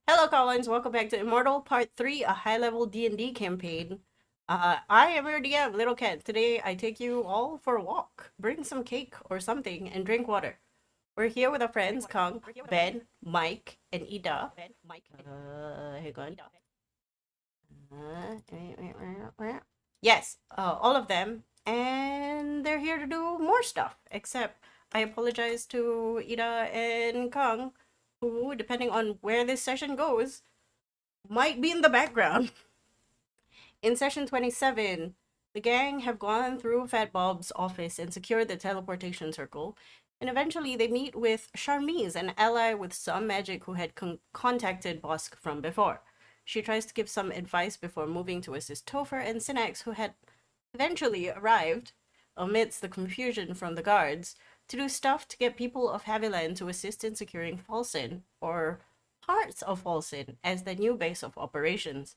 Hello, Collins. Welcome back to Immortal Part 3, a high-level D&D campaign. I am your DM, Little Cat. Today, I take you all for a walk. Bring some cake or something and drink water. We're here with our friends, Kang, Ben, Mike, and Ida. Hang on. Yes, all of them. And they're here to do more stuff, except I apologize to Ida and Kang, who, depending on where this session goes, might be in the background. In session 27, the gang have gone through Fat Bob's office and secured the teleportation circle, and eventually they meet with Charmise, an ally with some magic who had contacted Bosk from before. She tries to give some advice before moving to assist Topher and Synax, who had eventually arrived, amidst the confusion from the guards, to do stuff to get people of Haviland to assist in securing Falsen, or parts of Falsen, as the new base of operations.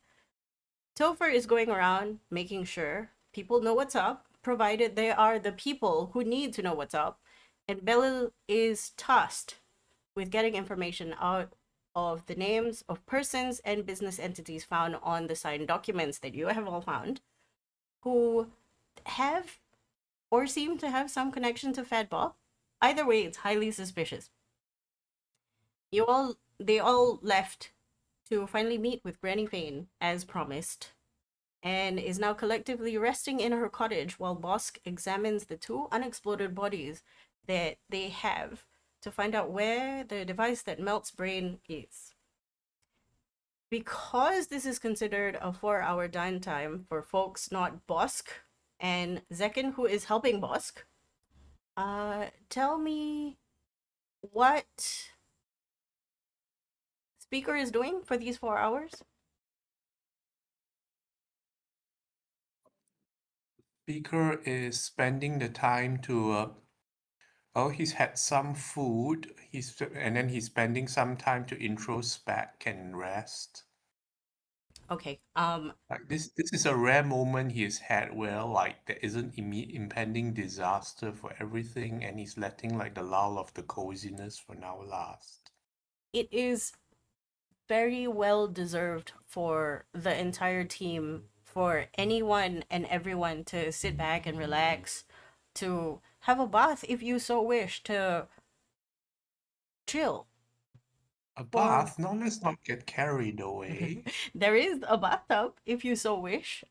Topher is going around making sure people know what's up, provided they are the people who need to know what's up, and Belil is tasked with getting information out of the names of persons and business entities found on the signed documents that you have all found, who have or seem to have some connection to Fadball. Either way, it's highly suspicious. They all left to finally meet with Granny Fane as promised, and is now collectively resting in her cottage while Bosk examines the two unexploded bodies that they have to find out where the device that melts brain is. Because this is considered a 4-hour downtime for folks not Bosk and Zekin, who is helping Bosk, tell me what Speaker is doing for these 4 hours. Speaker is spending the time to he's had some food. And then he's spending some time to introspect and rest. Okay. Like this is a rare moment he's had where like there isn't impending disaster for everything, and he's letting like the lull of the coziness for now last. It is very well deserved for the entire team, for anyone and everyone to sit back and relax, to have a bath if you so wish, to chill. A For bath? No, let's not get carried away. there is a bathtub if you so wish.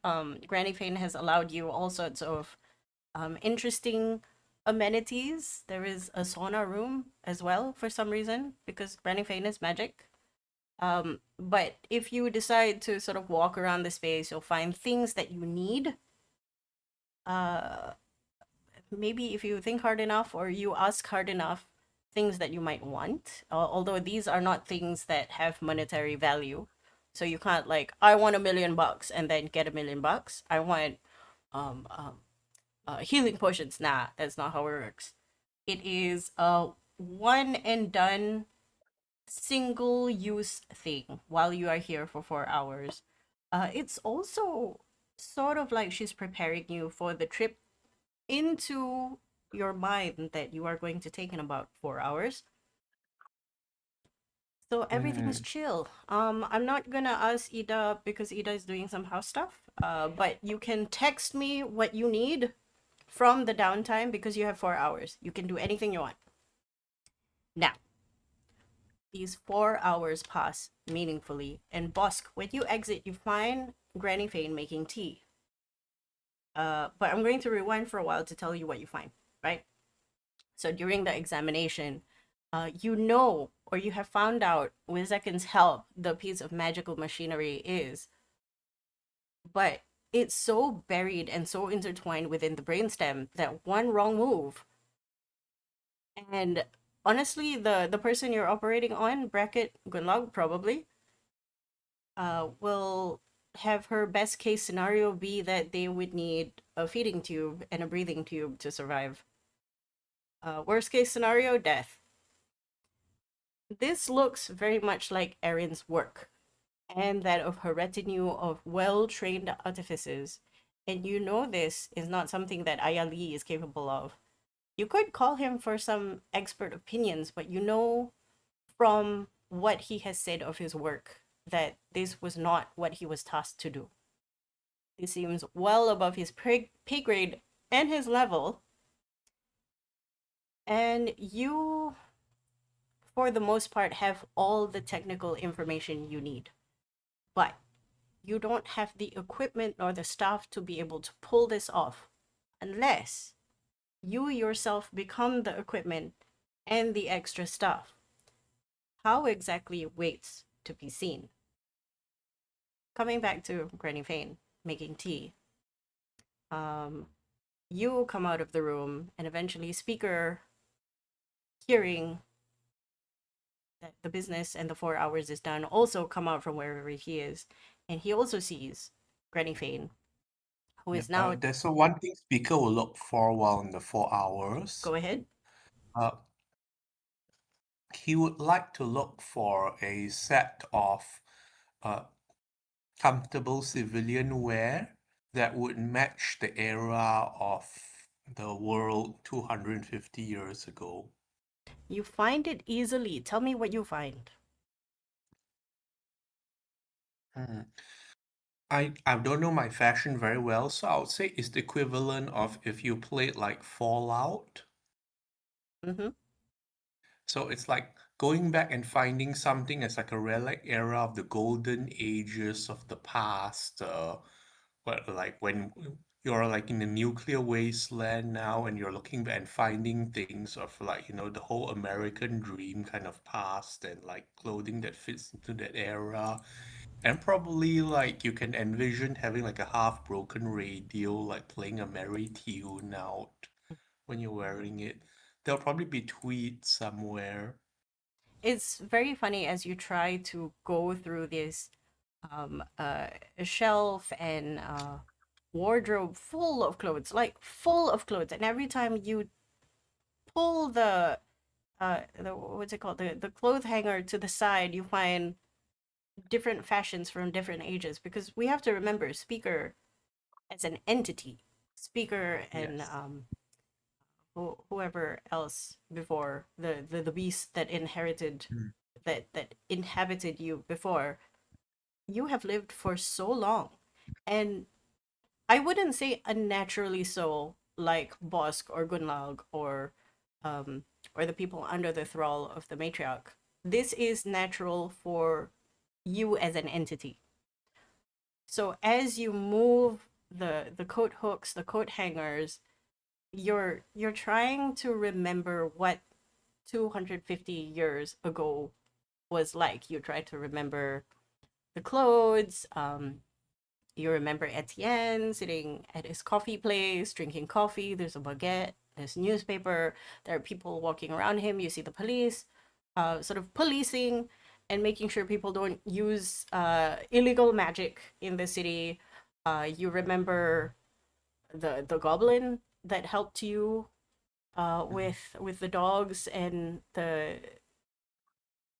Granny Fane has allowed you all sorts of interesting amenities. There is a sauna room as well for some reason because Granny Fane is magic. But if you decide to sort of walk around the space, you'll find things that you need. Uh, Maybe if you think hard enough or you ask hard enough, things that you might want. Although these are not things that have monetary value. So you can't like, I want $1,000,000 and then get $1,000,000. I want um, um, healing potions. Nah, that's not how it works. It is a one and done single use thing while you are here for 4 hours. It's also sort of like she's preparing you for the trip into your mind that you are going to take in about 4 hours. So everything is Hmm. chill. I'm not gonna ask Ida because Ida is doing some house stuff. But you can text me what you need from the downtime because you have 4 hours. You can do anything you want. Now, these 4 hours pass meaningfully, and Bosk, when you exit, you find Granny Fane making tea. But I'm going to rewind for a while to tell you what you find, right? So during the examination, you know, or you have found out with Zekin's help, the piece of magical machinery is, but it's so buried and so intertwined within the brainstem that one wrong move, and honestly, the person you're operating on, bracket Gunlog, probably, will have her best case scenario be that they would need a feeding tube and a breathing tube to survive. Worst case scenario, death. This looks very much like Erin's work and that of her retinue of well trained artificers. And you know this is not something that Ayali is capable of. You could call him for some expert opinions, but you know from what he has said of his work, that this was not what he was tasked to do. This seems well above his pay grade and his level. And you, for the most part, have all the technical information you need. But you don't have the equipment nor the staff to be able to pull this off unless you yourself become the equipment and the extra stuff. How exactly waits to be seen. Coming back to Granny Fane making tea, um, you come out of the room, and eventually Speaker, hearing that the business and the 4 hours is done, also come out from wherever he is, and he also sees Granny Fane, who Yeah. is now. There's one thing Speaker will look for while in the 4 hours. Go ahead. Uh, he would like to look for a set of uh, comfortable civilian wear that would match the era of the world 250 years ago. You find it easily. Tell me what you find. Hmm. I don't know my fashion very well, so I would say it's the equivalent of if you played like Fallout. Mm-hmm. So it's like going back and finding something as like a relic era of the golden ages of the past. But like when you're like in a nuclear wasteland now and you're looking back and finding things of like, the whole American dream kind of past and like clothing that fits into that era. And probably like you can envision having like a half broken radio, like playing a merry tune out when you're wearing it. There'll probably be tweets somewhere. It's very funny as you try to go through this um, uh, shelf and wardrobe full of clothes, like full of clothes. And every time you pull the what's it called, the clothes hanger to the side, you find different fashions from different ages. Because we have to remember, Speaker as an entity, Speaker and Yes. whoever else before the beast that inherited Mm. that inhabited you before, you have lived for so long, and I wouldn't say unnaturally so, like Bosk or Gunlag um or the people under the thrall of the matriarch. This is natural for you as an entity. So as you move the coat hooks, the coat hangers, you're trying to remember what 250 years ago was like. You try to remember the clothes. You remember Etienne sitting at his coffee place, drinking coffee. There's a baguette, there's newspaper, there are people walking around him. You see the police, sort of policing and making sure people don't use illegal magic in the city. You remember the goblin that helped you Mhm. with the dogs and the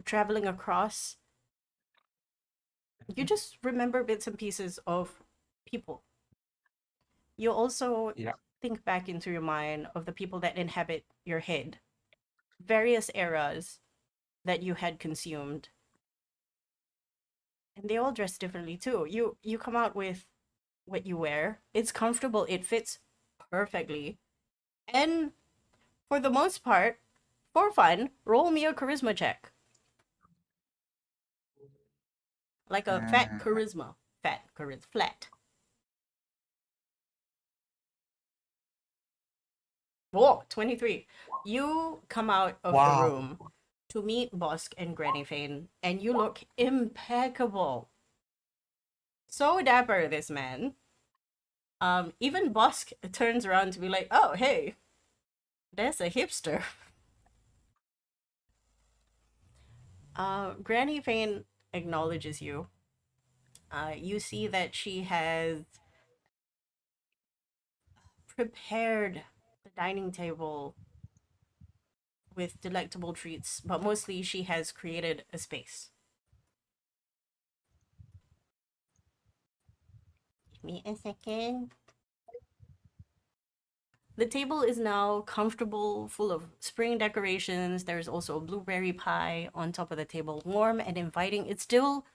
traveling across. You Mhm. just remember bits and pieces of people. You also Yeah. think back into your mind of the people that inhabit your head, various eras that you had consumed, and they all dress differently too. You come out with what you wear. It's comfortable, it fits perfectly. And for the most part, for fun, roll me a charisma check. Like a fat Mm. charisma. Fat charisma. Flat. Whoa, 23. You come out of the Wow. room to meet Bosk and Granny Fane, and you look impeccable. So dapper, this man. Even Bosk turns around to be like, oh, hey, there's a hipster. Granny Fane acknowledges you. You see that she has prepared the dining table with delectable treats, but mostly she has created a space. Give me a second. The table is now comfortable, full of spring decorations. There's also a blueberry pie on top of the table, warm and inviting. It's still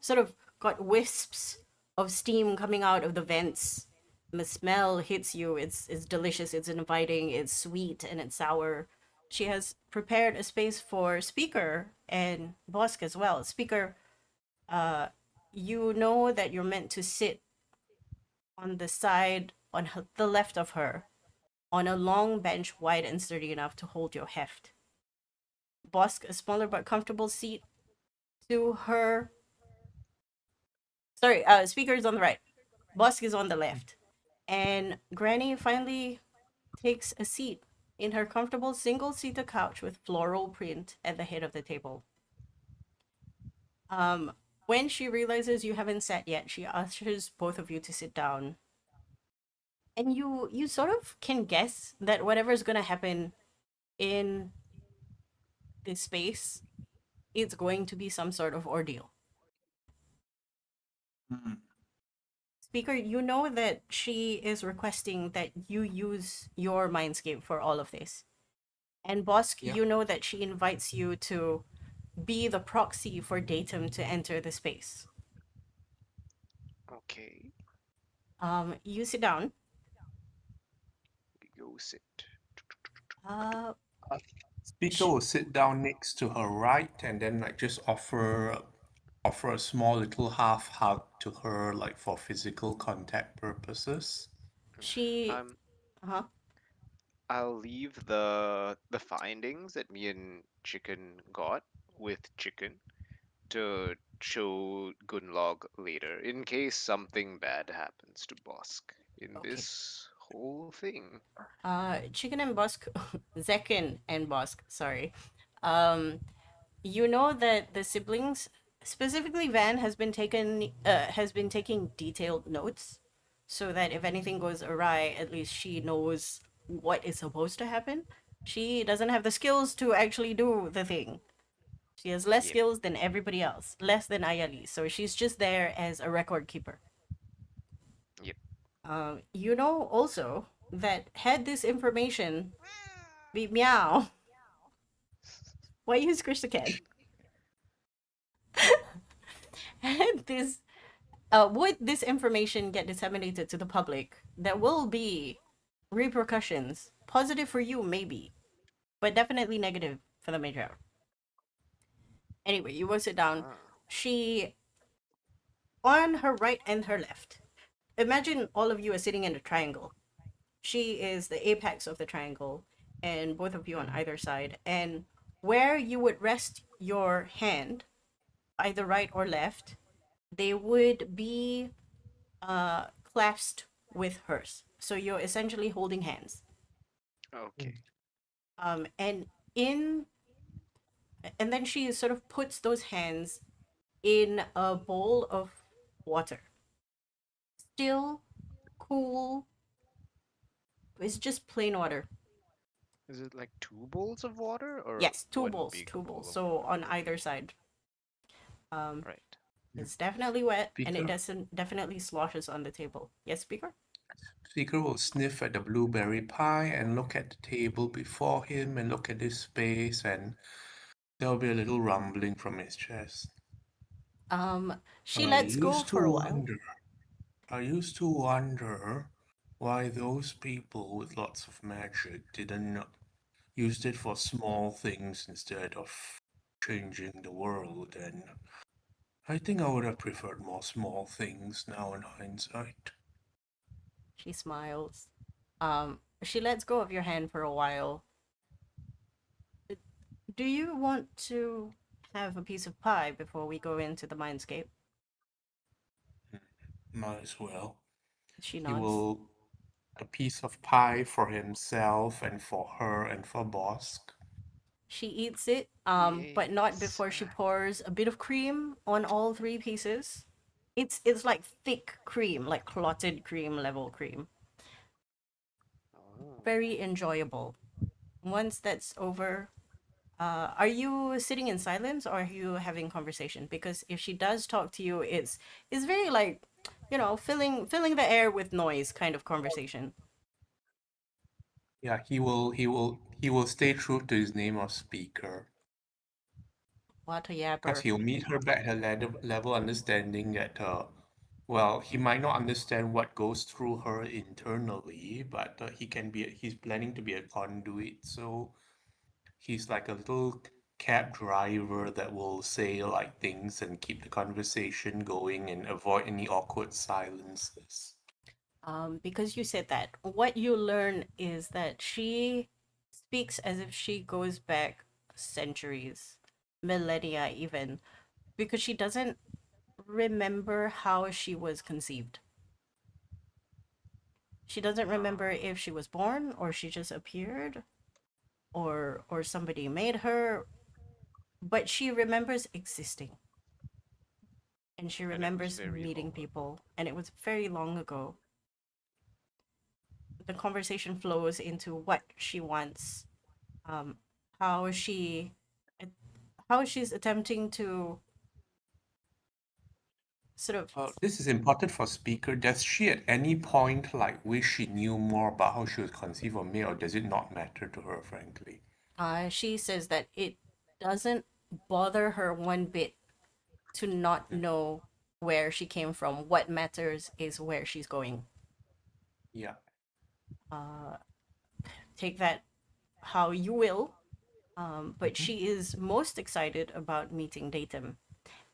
sort of got wisps of steam coming out of the vents. And the smell hits you. It's delicious, it's inviting, it's sweet, and it's sour. She has prepared a space for Speaker and Bosk as well. Speaker, uh, you know that you're meant to sit on the side on the left of her on a long bench wide and sturdy enough to hold your heft. Bosk, a smaller but comfortable seat to her. Sorry, Speaker is on the right. Bosk is on the left. And Granny finally takes a seat in her comfortable single-seater couch with floral print at the head of the table. Um, when she realizes you haven't sat yet, she ushers both of you to sit down. And you sort of can guess that whatever's gonna happen in this space, it's going to be some sort of ordeal. Mm. Speaker, you know that she is requesting that you use your mindscape for all of this. And Bosk, Yeah. you know that she invites you to be the proxy for Datum to enter the space. Okay, You sit down. we go sit. Uh, Speaker sh- will sit down next to her right and then like just offer a small little half hug to her like for physical contact purposes. she, Um, huh? I'll leave the findings that me and Chicken got with Chicken to show Gunlog later in case something bad happens to Bosk in Okay. this whole thing. Chicken and Bosk, Zekin and Bosk, sorry. Um, you know that the siblings, specifically Van, has been taking detailed notes, so that if anything goes awry, at least she knows what is supposed to happen. She doesn't have the skills to actually do the thing. She has less Yep, skills than everybody else, less than Ayali. So she's just there as a record keeper. yep. You know also that had this information be meow, why you squish the cat? Had this would this information get disseminated to the public, there will be repercussions. Positive for you, maybe, but definitely negative for the major. Anyway, you will sit down. Ah, She, on her right and her left. Imagine all of you are sitting in a triangle. She is the apex of the triangle, and both of you on either side. And where you would rest your hand, either right or left, they would be clasped with hers. So you're essentially holding hands. okay. And in and then she sort of puts those hands in a bowl of water. Still cool. It's just plain water. Is it like two bowls of water or Yes, one big two bowl bowls. of So water? on either side. Um, Right. it's definitely wet and it Speaker doesn't definitely sloshes on the table. Yes, speaker? Speaker will sniff at the blueberry pie and look at the table before him and look at his space and there'll be a little rumbling from his chest. She I lets go used to for a while. wonder I used to wonder why those people with lots of magic didn't use it for small things instead of changing the world, and I think I would have preferred more small things now in hindsight. She smiles. She lets go of your hand for a while. Do you want to have a piece of pie before we go into the mindscape? Might as well. She He nods. will a piece of pie for himself and for her and for Bosk. She eats it, but not Yes. before she pours a bit of cream on all three pieces. It's like thick cream, like clotted cream level cream. Oh. Very enjoyable. Once that's over, are you sitting in silence or are you having conversation? Because if she does talk to you, it's very like, filling the air with noise kind of conversation. Yeah, he will stay true to his name of speaker. What a Because yapper. he'll meet her back at her level understanding that well, he might not understand what goes through her internally, but he's planning to be a conduit, so he's like a little cab driver that will say like things and keep the conversation going and avoid any awkward silences. Because you said that, what you learn is that she speaks as if she goes back centuries, millennia even, because she doesn't remember how she was conceived. She doesn't remember Ah, if she was born or she just appeared or somebody made her, but she remembers existing and she and it was remembers very meeting long ago. people, and it was very long ago. The conversation flows into what she wants, um, how she how she's attempting to sort of This is important for speaker. Does she at any point like wish she knew more about how she was conceived or made, or does it not matter to her, frankly? she says that it doesn't bother her one bit to not Mm. know where she came from. What matters is where she's going. Yeah. uh Take that how you will. But Mhm. she is most excited about meeting Datum,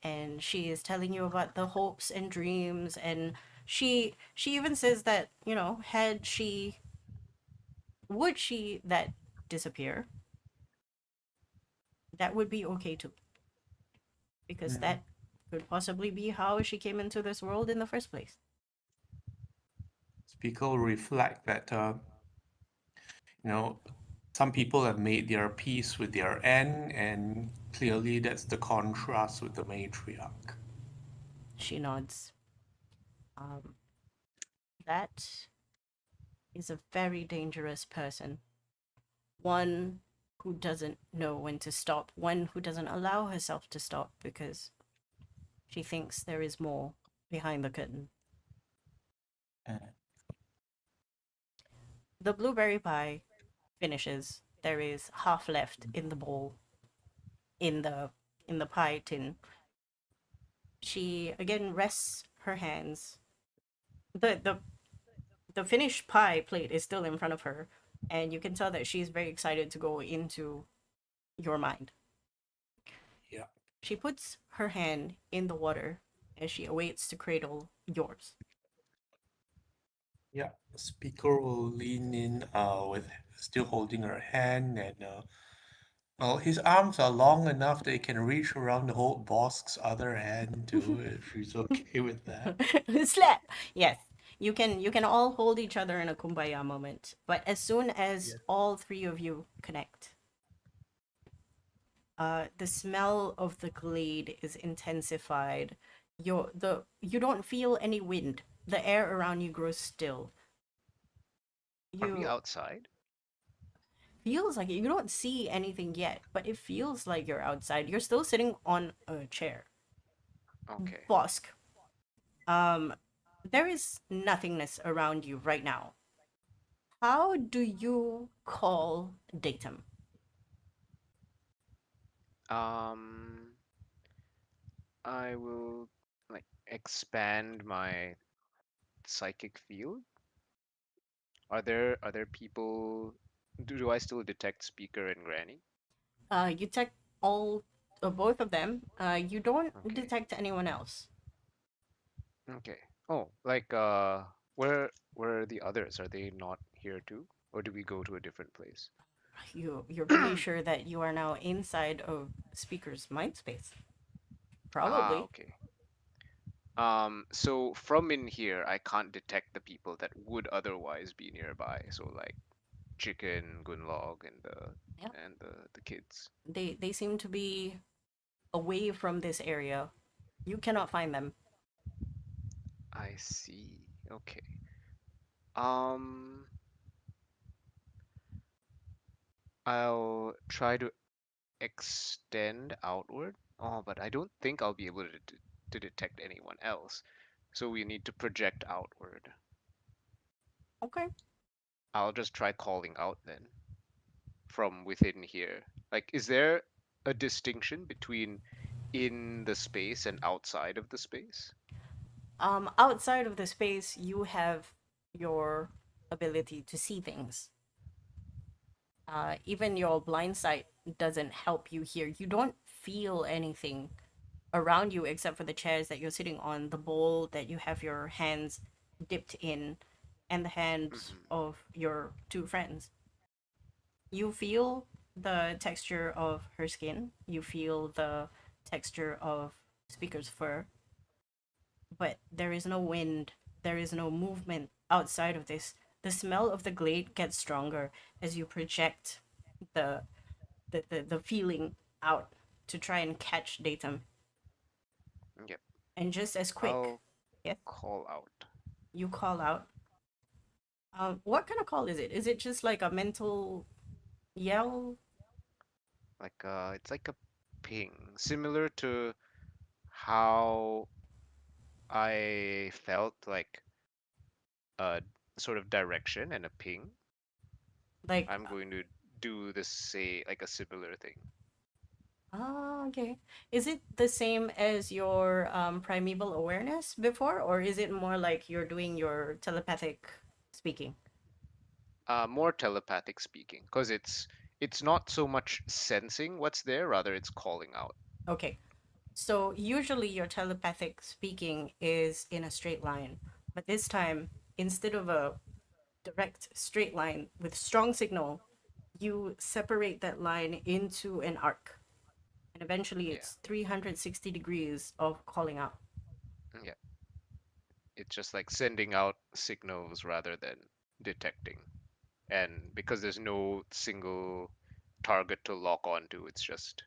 and she is telling you about the hopes and dreams, and she even says that, had she would she that disappear, that would be okay too, because Mhm. that could possibly be how she came into this world in the first place. Speaker will reflect that you know some people have made their peace with their end, and clearly that's the contrast with the matriarch. She nods. um that is a very dangerous person, one who doesn't know when to stop, one who doesn't allow herself to stop because she thinks there is more behind the curtain. Mm. The blueberry pie finishes. There is half left in the bowl, in the pie tin. She again rests her hands. The finished pie plate is still in front of her, and you can tell that she's very excited to go into your mind. Yeah. She puts her hand in the water as she awaits to cradle yours. Yeah. Speaker will lean in with still holding her hand, and well, his arms are long enough that he can reach around to hold Bosk's other hand too, if she's okay with that. Slap. Yes. You can all hold each other in a kumbaya moment, but as soon as Yeah. all three of you connect, the smell of the glade is intensified. You don't feel any wind. The air around you grows still. Are we You outside? feels like it. You don't see anything yet, but it feels like you're outside. You're still sitting on a chair. Okay. Bosk, um, there is nothingness around you right now. How do you call datum? Um, I will like expand my psychic field. Are there people? Do I still detect speaker and granny? You detect all, both of them. You don't Okay. detect anyone else. Okay. Oh, like where are the others? Are they not here too? Or do we go to a different place? You're pretty sure that you are now inside of speaker's mind space. Ah, Probably. okay. So from in here, I can't detect the people that would otherwise be nearby. So like Chicken, Gunlog, and Yeah. the kids. They seem to be away from this area. You cannot find them. I see. Okay. Um, I'll try to extend outward. Oh, but I don't think I'll be able to detect anyone else. So we need to project outward. Okay. I'll just try calling out then from within here. Like, is there a distinction between in the space and outside of the space? Outside of the space, you have your ability to see things. Even your blind sight doesn't help you here. You don't feel anything around you except for the chairs that you're sitting on, the bowl that you have your hands dipped in, and the hands Hmm. of your two friends. You feel the texture of her skin, you feel the texture of Speaker's fur, but there is no wind, there is no movement outside of this. The smell of the glade gets stronger as you project the the feeling out to try and catch datum. Yep. And just as quick, I'll yes, call out. you call out. What kind of call is it? Is it just like a mental yell? Like it's like a ping, similar to how I felt like a sort of direction and a ping. Like, I'm going to do this, say, like a similar thing. okay. Is it the same as your primeval awareness before, or is it more like you're doing your telepathic speaking? More telepathic speaking, because it's not so much sensing what's there, rather it's calling out. Okay. So usually your telepathic speaking is in a straight line, but this time, instead of a direct straight line with strong signal, you separate that line into an arc. And eventually Yeah, it's 360 degrees of calling out. yeah. It's just like sending out signals rather than detecting. And because there's no single target to lock onto, it's just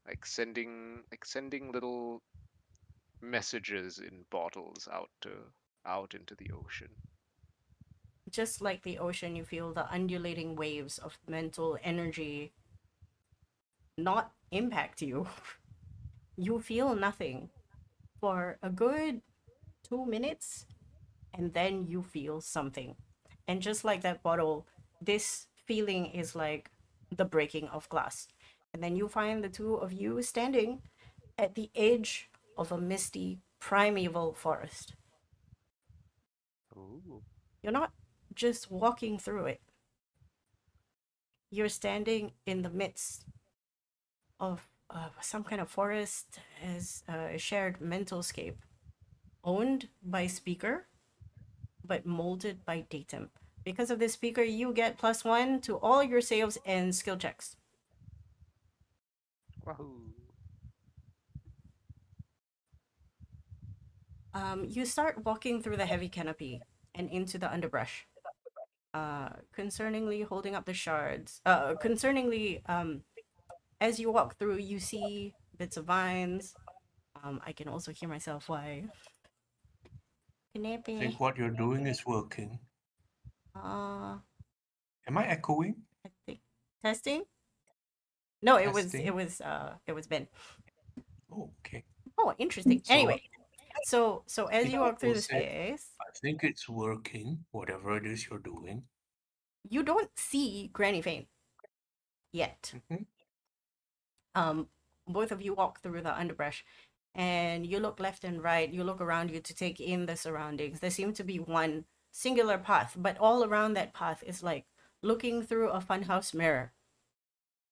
like sending little messages in bottles out into the ocean. Just like the ocean, you feel the undulating waves of mental energy not impact you. You feel nothing for a good 2 minutes, and then you feel something. And just like that bottle, this feeling is like the breaking of glass. And then you find the two of you standing at the edge of a misty primeval forest. Ooh. You're not just walking through it, you're standing in the midst of some kind of forest as a shared mental scape, owned by Speaker, but molded by Datum. Because of this Speaker, you get +1 to all your saves and skill checks. Wahoo. You start walking through the heavy canopy and into the underbrush. Concerningly holding up the shards. Concerningly, as you walk through, you see bits of vines. I can also hear myself. Why? I Canopy. think what you're doing is working. Uh, Am I echoing? I think testing. No, it was Testing? it was Ben. Oh, okay. Oh, interesting. So Anyway, so as you walk through people the said, stairs, I think it's working, whatever it is you're doing. you don't see Granny Fane yet. Hmm. Um, both of you walk through the underbrush, and you look left and right. You look around you to take in the surroundings. There seems to be one singular path, but all around that path is like looking through a funhouse mirror,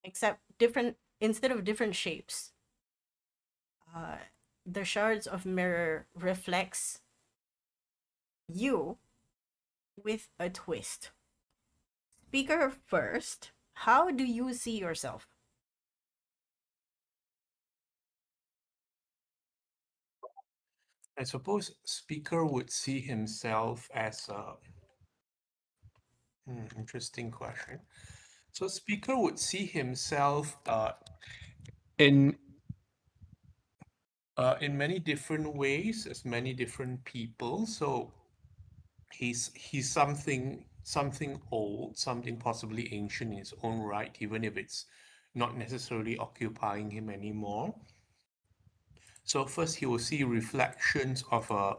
except different instead of different shapes. Uh, the shards of mirror reflects you with a twist. Speaker first, how do you see yourself? I suppose speaker would see himself as a interesting question. So speaker would see himself in in many different ways as many different people. So he's something old, something possibly ancient in its own right, even if it's not necessarily occupying him anymore. So first he will see reflections of a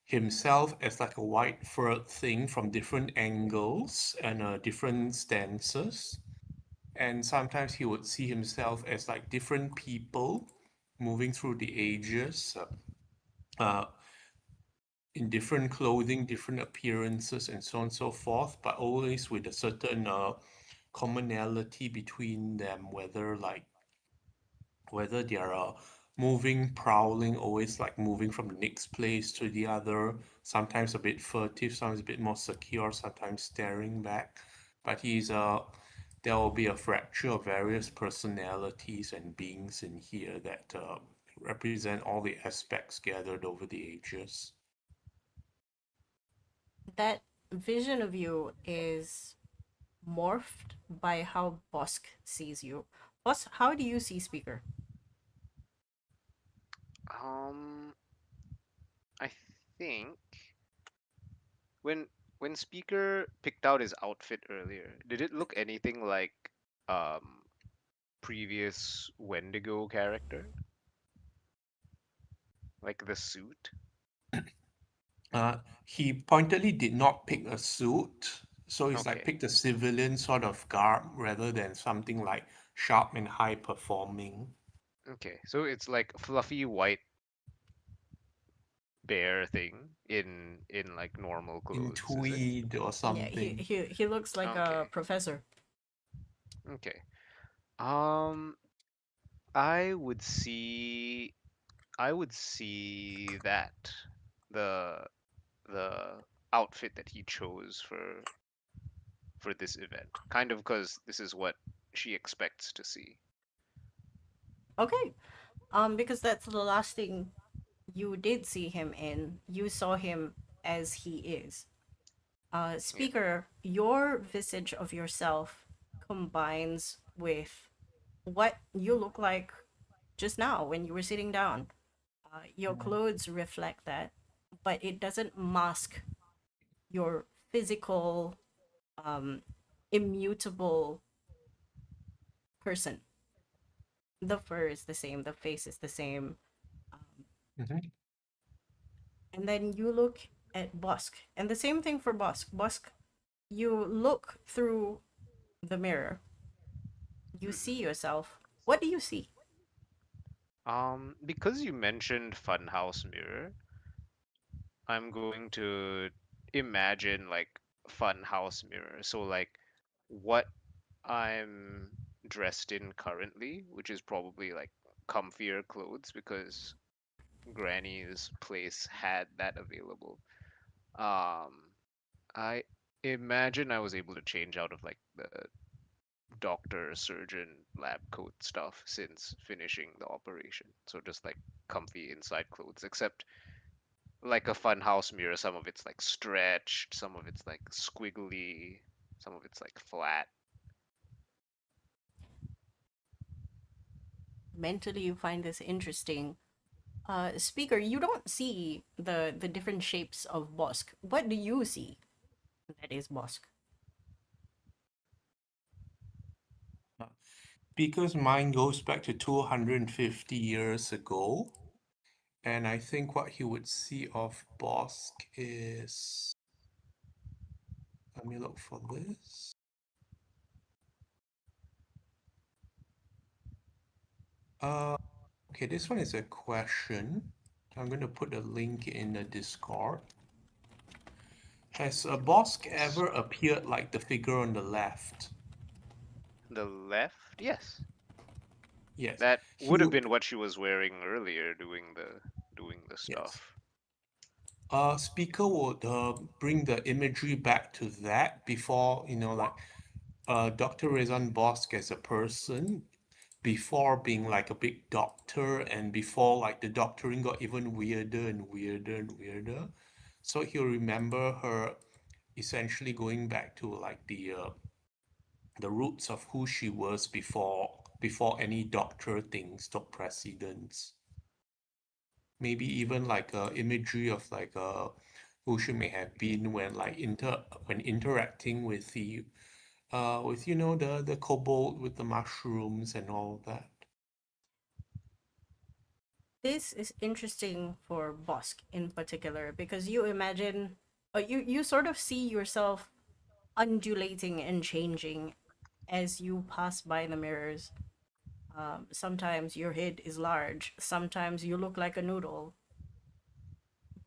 himself as like a white furred thing from different angles and different stances. And sometimes he would see himself as like different people moving through the ages, uh, in different clothing, different appearances, and so on and so forth, but always with a certain commonality between them, whether they are moving, prowling, always like moving from the next place to the other, sometimes a bit furtive, sometimes a bit more secure, sometimes staring back. But there will be a fracture of various personalities and beings in here that represent all the aspects gathered over the ages. That vision of you is morphed by how Bosk sees you. Bosk, how do you see Speaker? Um, I think when when Speaker picked out his outfit earlier, did it look anything like um previous Wendigo character? Like the suit? He pointedly did not pick a suit, so he's like Okay. picked a civilian sort of garb rather than something like sharp and high performing. Okay. So it's like fluffy white bear thing in like normal In clothes, is it? tweed or Yeah, something. he looks like a Okay. professor. Okay. Um, I would see I would see that the the outfit that he chose for this event, kind of because this is what she expects to see. Okay. Because that's the last thing you did see him in. You saw him as he is. Yeah. Speaker, your visage of yourself combines with what you look like just now when you were sitting down. Your Mm. clothes reflect that, but it doesn't mask your physical, um, immutable person. The fur is the same, the face is the same. Um, Mhm. and then you look at Bosk, and the same thing for Bosk. Bosk, you look through the mirror, you see Hmm. yourself. What do you see? Because you mentioned Funhouse Mirror, I'm going to imagine like Funhouse Mirror. So like what I'm dressed in currently, which is probably like comfier clothes because Granny's place had that available. Um, I imagine I was able to change out of like the doctor, surgeon, lab coat stuff since finishing the operation. So just like comfy inside clothes, except like a funhouse mirror, some of it's like stretched, some of it's like squiggly, some of it's like flat. Mentally, you find this interesting. Speaker, you don't see the different shapes of Bosk. What do you see that is Bosk? Uh, Because mine goes back to 250 years ago, and I think what he would see of Bosk is. Let me look for this. Uh, okay, this one is a question. I'm going to put a link in the Discord. Has a Bosk S- ever appeared like the figure on the left? The left, yes, Yes. that He would have would, been what she was wearing earlier doing the yes. stuff. Speaker would bring the imagery back to that before, like Dr. Rezan Bosk as a person, before being like a big doctor and before like the doctoring got even weirder and weirder and weirder. So he'll remember her essentially going back to like the roots of who she was before any doctor things took precedence. Maybe even like imagery of like who she may have been when like when interacting with the kobold with the mushrooms and all that. This is interesting for Bosk in particular because you imagine, you sort of see yourself undulating and changing as you pass by the mirrors. Sometimes your head is large, sometimes you look like a noodle,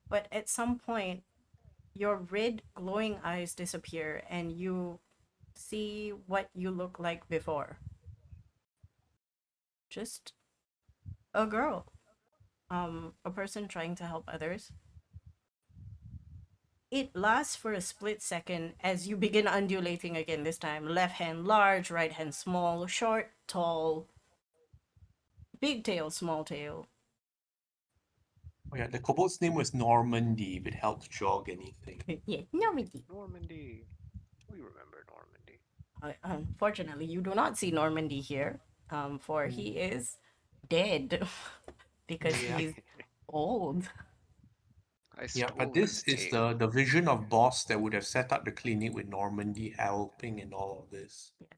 but at some point, your red glowing eyes disappear and you see what you look like before. Just a girl, a person trying to help others. It lasts for a split second as you begin undulating again, this time. Left hand large, right hand small, short, tall, big tail, small tail. Oh yeah, the kobold's name was Normandy, if it helps jog anything. Yeah, Normandy. Normandy. We remember Normandy. Unfortunately, you do not see Normandy here, for he is dead because Yeah. he's old. I Yeah, but stole this his is tail. the vision of boss that would have set up the clinic with Normandy helping and all of this. Yes.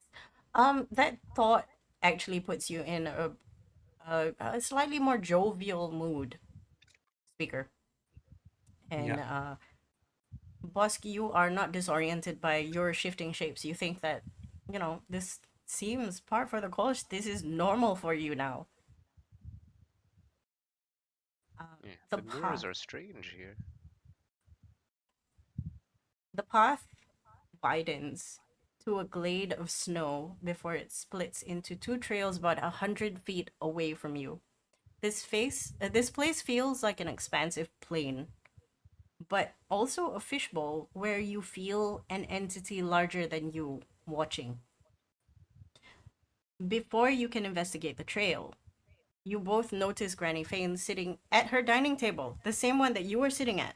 That thought actually puts you in a slightly more jovial mood, speaker. And Yeah. Bosk, you are not disoriented by your shifting shapes. You think that, this seems part for the course. This is normal for you now. Yeah, The the mirrors path. are strange here. The path widens to a glade of snow before it splits into two trails about 100 feet away from you. This place feels like an expansive plain, but also a fishbowl where you feel an entity larger than you watching. Before you can investigate the trail, you both notice Granny Fane sitting at her dining table, the same one that you were sitting at,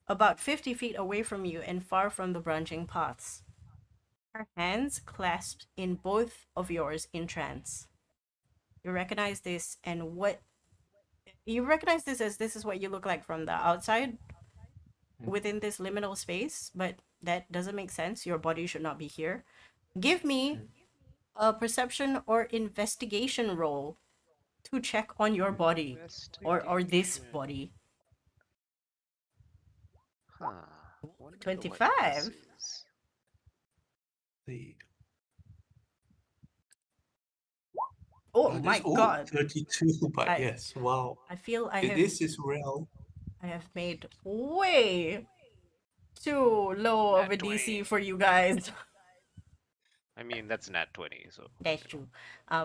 about 50 feet away from you and far from the branching paths. Her hands clasped in both of yours in trance. You recognize this and what you recognize this as this is what you look like from the outside within this liminal space, but that doesn't make sense. Your body should not be here. Give me a perception or investigation roll to check on your body or this Investigation. body. Huh. Wonder what this 25. is. The Oh my oh, god. 32, but I yes, wow. I feel This is real. I have made way too low of Nat a 20. DC for you guys. I mean, that's nat 20, so, That's true.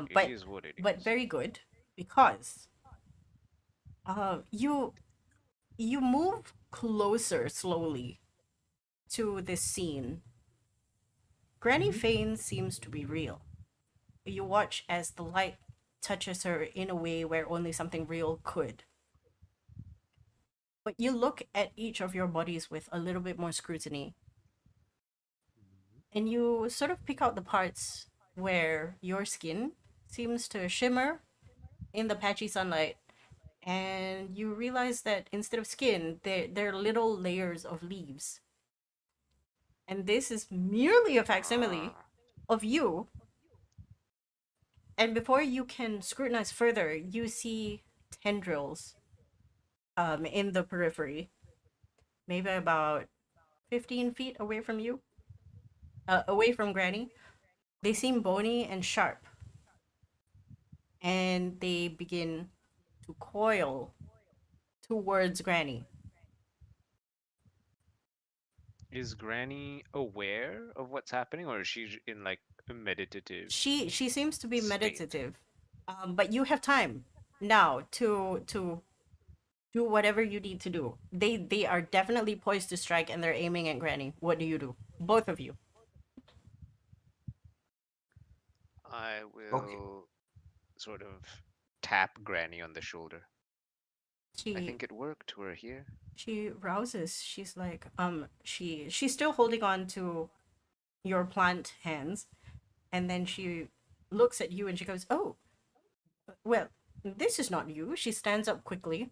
it is what it But is. very good because you move closer slowly to this scene. Granny Mhm. Fane seems to be real. You watch as the light touches her in a way where only something real could. But you look at each of your bodies with a little bit more scrutiny, and you sort of pick out the parts where your skin seems to shimmer in the patchy sunlight, and you realize that instead of skin, they're little layers of leaves. And this is merely a facsimile Ah. of you. And before you can scrutinize further, you see tendrils in the periphery, maybe about 15 feet away from you, away from Granny. They seem bony and sharp, and they begin to coil towards Granny. Is Granny aware of what's happening, or is she in like a meditative She seems to be state? meditative, but you have time now to do whatever you need to do. They are definitely poised to strike, and they're aiming at Granny. What do you do, both of you? I Okay. will sort of tap Granny on the shoulder. I She think it worked. We're here. she rouses. She's like, she's still holding on to your plant hands, and then she looks at you and she goes, "Oh, well, this is not you." She stands up quickly.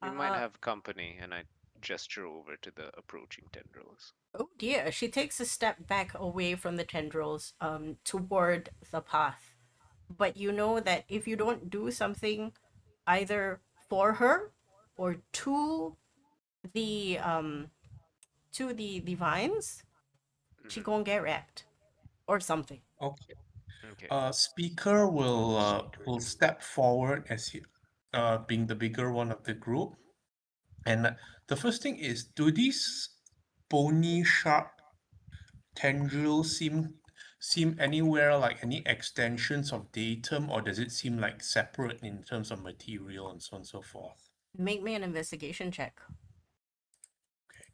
We might Uh, have company, and I gesture over to the approaching tendrils. oh dear. She takes a step back away from the tendrils, toward the path. but you know that if you don't do something either for her or the the vines, she Hmm. gonna get wrecked or something. Okay. Okay. Speaker Speaker. will step forward as he, being the bigger one of the group. And the first thing is, do these bony, sharp tendrils seem anywhere like any extensions of datum, or does it seem like separate in terms of material and so on and so forth? Make me an investigation check. Okay.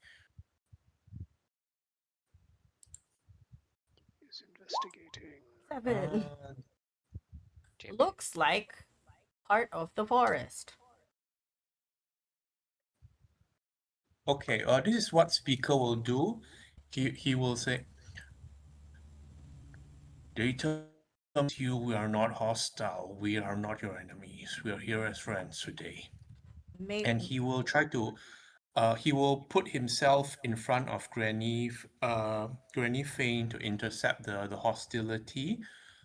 Is investigating. 7. Uh, Champion. Looks like part of the forest. okay. This is what speaker will do. He will say, datum tells you we are not hostile. We are not your enemies. We are here as friends today. Make And he will put himself in front of Granny Fane to intercept the hostility.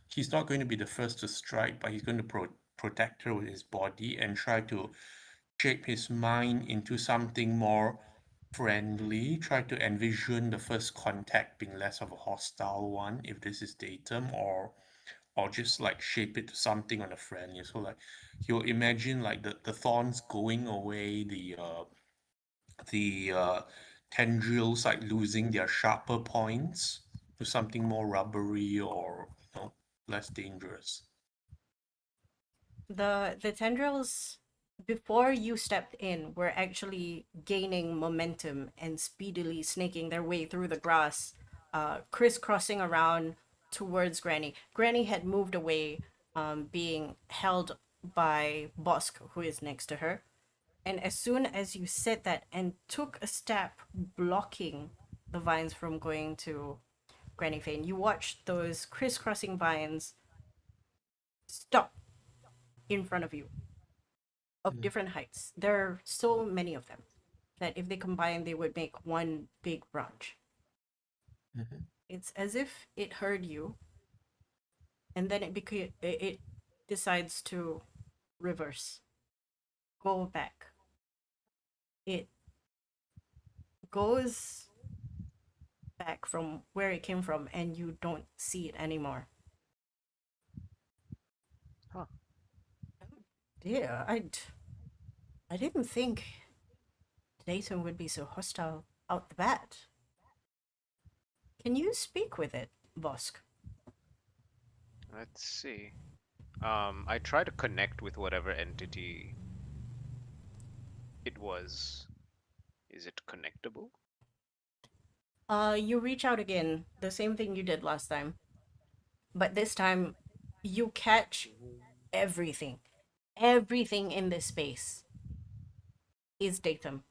He's not going to be the first to strike, but he's going to protect her with his body and try to shape his mind into something more friendly. Try to envision the first contact being less of a hostile one, if this is datum, or just like shape it to something on a friendly. So like he'll imagine like the thorns going away, the tendrils like losing their sharper points to something more rubbery or less dangerous. the tendrils before you stepped in were actually gaining momentum and speedily snaking their way through the grass, crisscrossing around towards Granny. Granny had moved away, being held by Bosk, who is next to her. And as soon as you said that and took a step blocking the vines from going to Granny Fane, you watched those crisscrossing vines stop in front of you of Mm, different heights. There are so many of them that if they combine, they would make one big branch. mhm, It's as if it heard you, and then it decides to reverse, go back. It goes back from where it came from, and you don't see it anymore. Huh. Yeah, I didn't think Dayton would be so hostile out the bat. Can you speak with it, Vosk? Let's see. I try to connect with whatever entity it was. Is it connectable? You reach out again, the same thing you did last time, but this time you catch everything. Everything in this space is datum.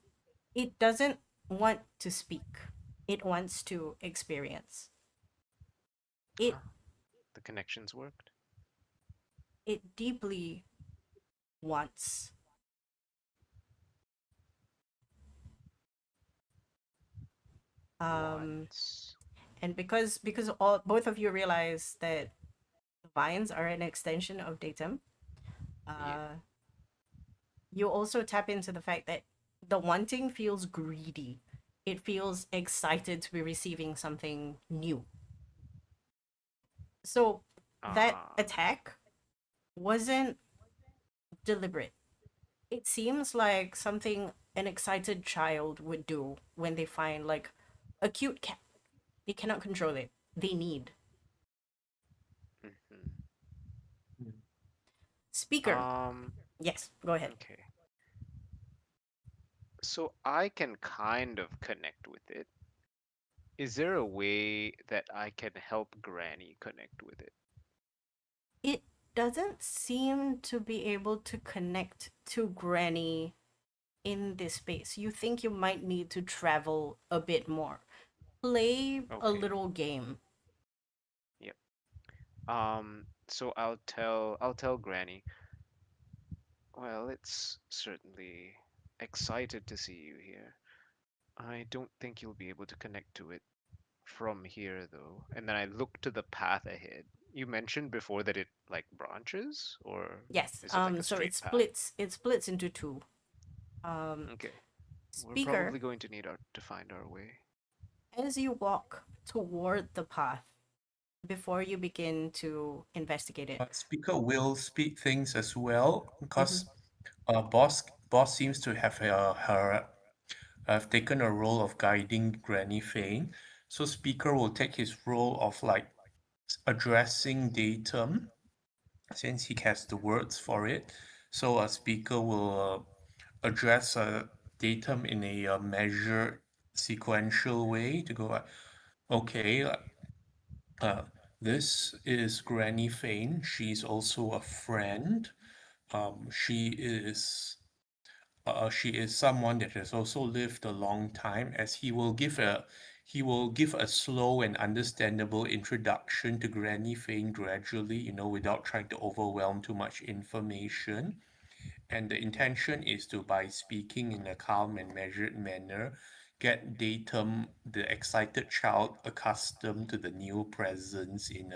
It doesn't want to speak. It wants to experience. It Ah, the connections worked. it deeply wants. Um Once. and because all both of you realize that the vines are an extension of datum, Yeah. uh you also tap into the fact that the wanting feels greedy. It feels excited to be receiving something new. So that Ah. attack wasn't deliberate. It seems like something an excited child would do when they find like a cute cat. They cannot control it. They need. Mhm. mm. Speaker. Um. Yes, go ahead. Okay. So I can kind of connect with it. Is there a way that I can help Granny connect with it? It doesn't seem to be able to connect to Granny in this space. You think you might need to travel a bit more. Play a Okay. little game. Yep. So I'll tell Granny. Well, it's certainly excited to see you here. I don't think you'll be able to connect to it from here though. And then I look to the path ahead. You mentioned before that it like branches, or Yes. is it like a So straight path? it splits into two. Um, Okay. We're speaker, probably going to need to find our way. as you walk toward the path, before you begin to investigate it. Speaker will speak things as well Mhm. because boss seems to have her have taken a role of guiding Granny Fane. So speaker will take his role of like addressing datum since he has the words for it. So a speaker will address datum in a measured sequential way to go like, okay, uh, this is Granny Fane. She's also a friend. She is someone that has also lived a long time, as he will give a slow and understandable introduction to Granny Fane gradually, without trying to overwhelm too much information. And the intention is to, by speaking in a calm and measured manner, get Datum, the excited child, accustomed to the new presence in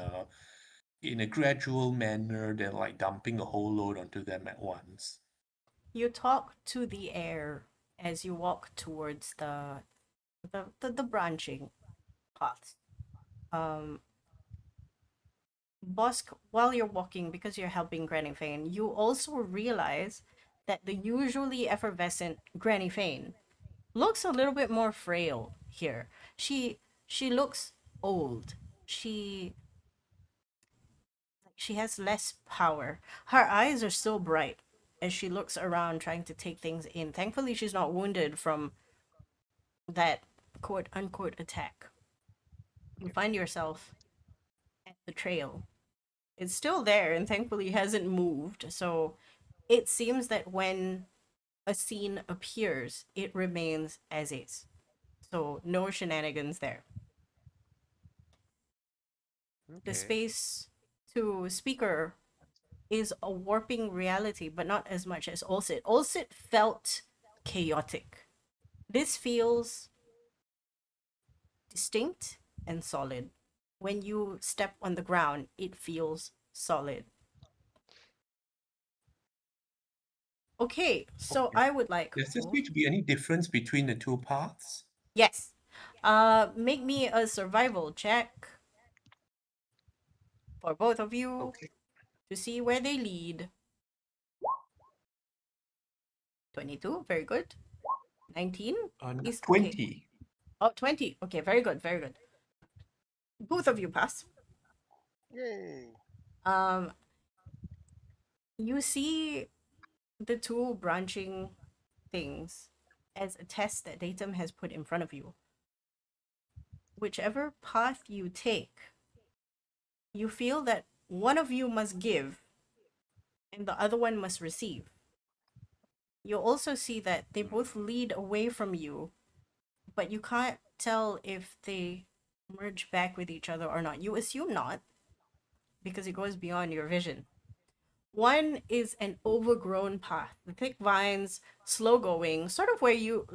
a gradual manner than like dumping a whole load onto them at once. You talk to the air as you walk towards the branching paths. Um, Bosk, while you're walking, because you're helping Granny Fane, you also realize that the usually effervescent Granny Fane looks a little bit more frail here. She looks old. She has less power. Her eyes are still bright as she looks around trying to take things in. Thankfully, she's not wounded from that quote unquote attack. You Okay. find yourself at the trail. It's still there and thankfully hasn't moved. So it seems that when a scene appears, it remains as is. So no shenanigans there. The Okay. space to speaker is a warping reality, but not as much as Ulcit. Ulcit felt chaotic. This feels distinct and solid. When you step on the ground, it feels solid. Okay, so Okay. I would like Does this for need to be any difference between the two paths? yes. Make me a survival check for both of you Okay. to see where they lead. 22, very good. 19 is okay. 20. Oh, 20. Okay, very good, very good. Both of you pass. Yay! Um, you see the two branching things as a test that Datum has put in front of you. Whichever path you take, you feel that one of you must give and the other one must receive. You also see that they both lead away from you, but you can't tell if they merge back with each other or not. You assume not, because it goes beyond your vision. One is an overgrown path, the thick vines, slow going, sort of where you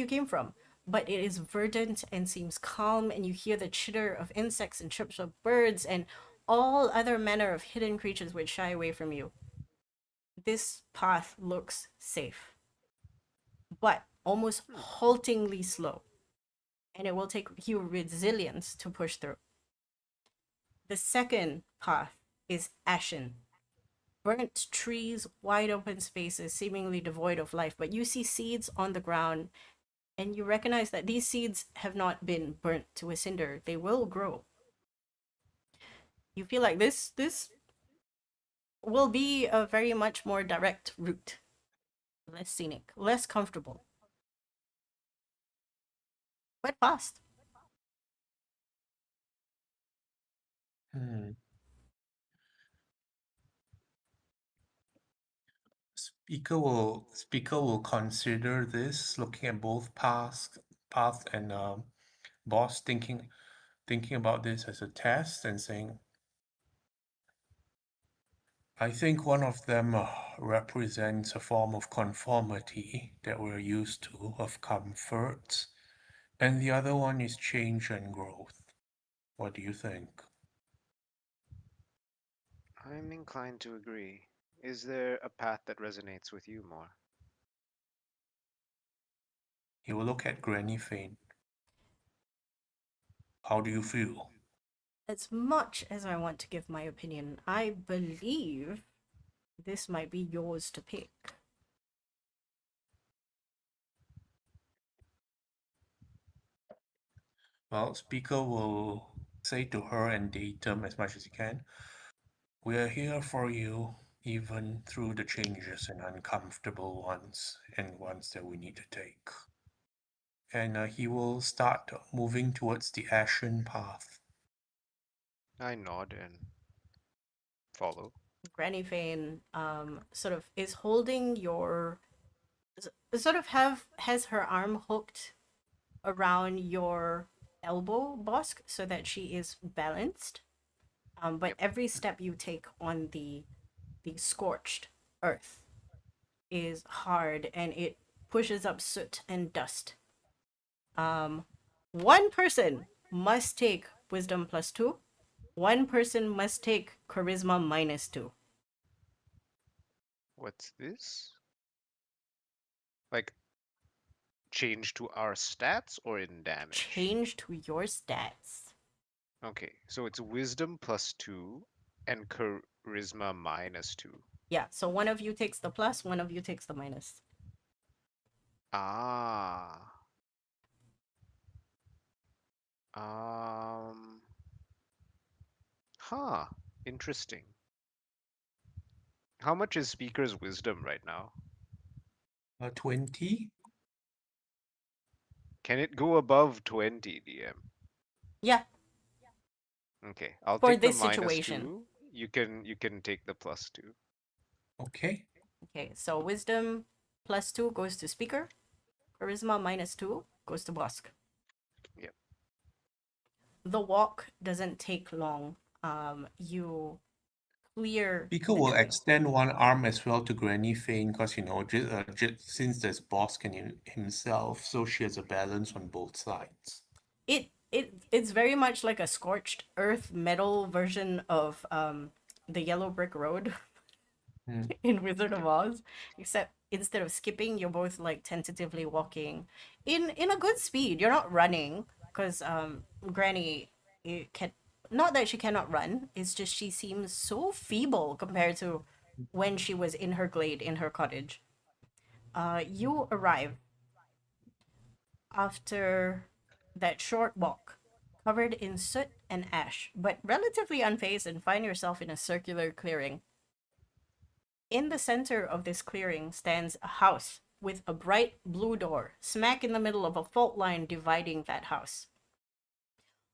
came from. But it is verdant and seems calm, and you hear the chitter of insects and chirps of birds and all other manner of hidden creatures which shy away from you. This path looks safe, but almost Hmm. haltingly slow, and it will take you resilience to push through. The second path is ashen, burnt trees, wide open spaces, seemingly devoid of life. But you see seeds on the ground, and you recognize that these seeds have not been burnt to a cinder. They will grow. You feel like this will be a very much more direct route, less scenic, less comfortable, but fast. Hmm. Speaker will consider this, looking at both path and boss thinking about this as a test and saying, I think one of them represents a form of conformity that we're used to, of comfort, and the other one is change and growth. What do you think? I'm inclined to agree. Is there a path that resonates with you more? He will look at Granny Fane. How do you feel? As much as I want to give my opinion, I believe this might be yours to pick. Well, Speaker will say to her and Datum as much as he can, we're here for you, even through the changes and uncomfortable ones, and ones that we need to take. And he will start moving towards the ashen path. I nod and follow. Granny Fane sort of is holding your sort of has her arm hooked around your elbow, Bosk, so that she is balanced. But Yep. every step you take on the scorched earth is hard and it pushes up soot and dust. One person must take wisdom +2. One person must take charisma -2. What's this? Like, change to our stats or in damage? Change to your stats. Okay, so it's wisdom +2 and charisma -2. Yeah, so one of you takes the plus, one of you takes the minus. Ah. Um. Huh. Interesting. How much is Speaker's wisdom right now? 20? Can it go above 20, DM? Yeah, Okay, I'll for take the this situation. -2. You can take the +2. Okay. Okay, so wisdom +2 goes to speaker. Charisma -2 goes to Bosk. Yep. The walk doesn't take long. You clear Speaker the will trail. extend one arm as well to Granny Fane because, since there's Bosk and himself, so she has a balance on both sides. It's very much like a scorched earth metal version of the yellow brick road Hmm. in Wizard of Oz, except instead of skipping, you're both like tentatively walking in a good speed. You're not running because Granny can not that she cannot run. It's just she seems so feeble compared to when she was in her glade in her cottage. You arrive after that short walk, covered in soot and ash, but relatively unfazed, and find yourself in a circular clearing. In the center of this clearing stands a house with a bright blue door, smack in the middle of a fault line dividing that house.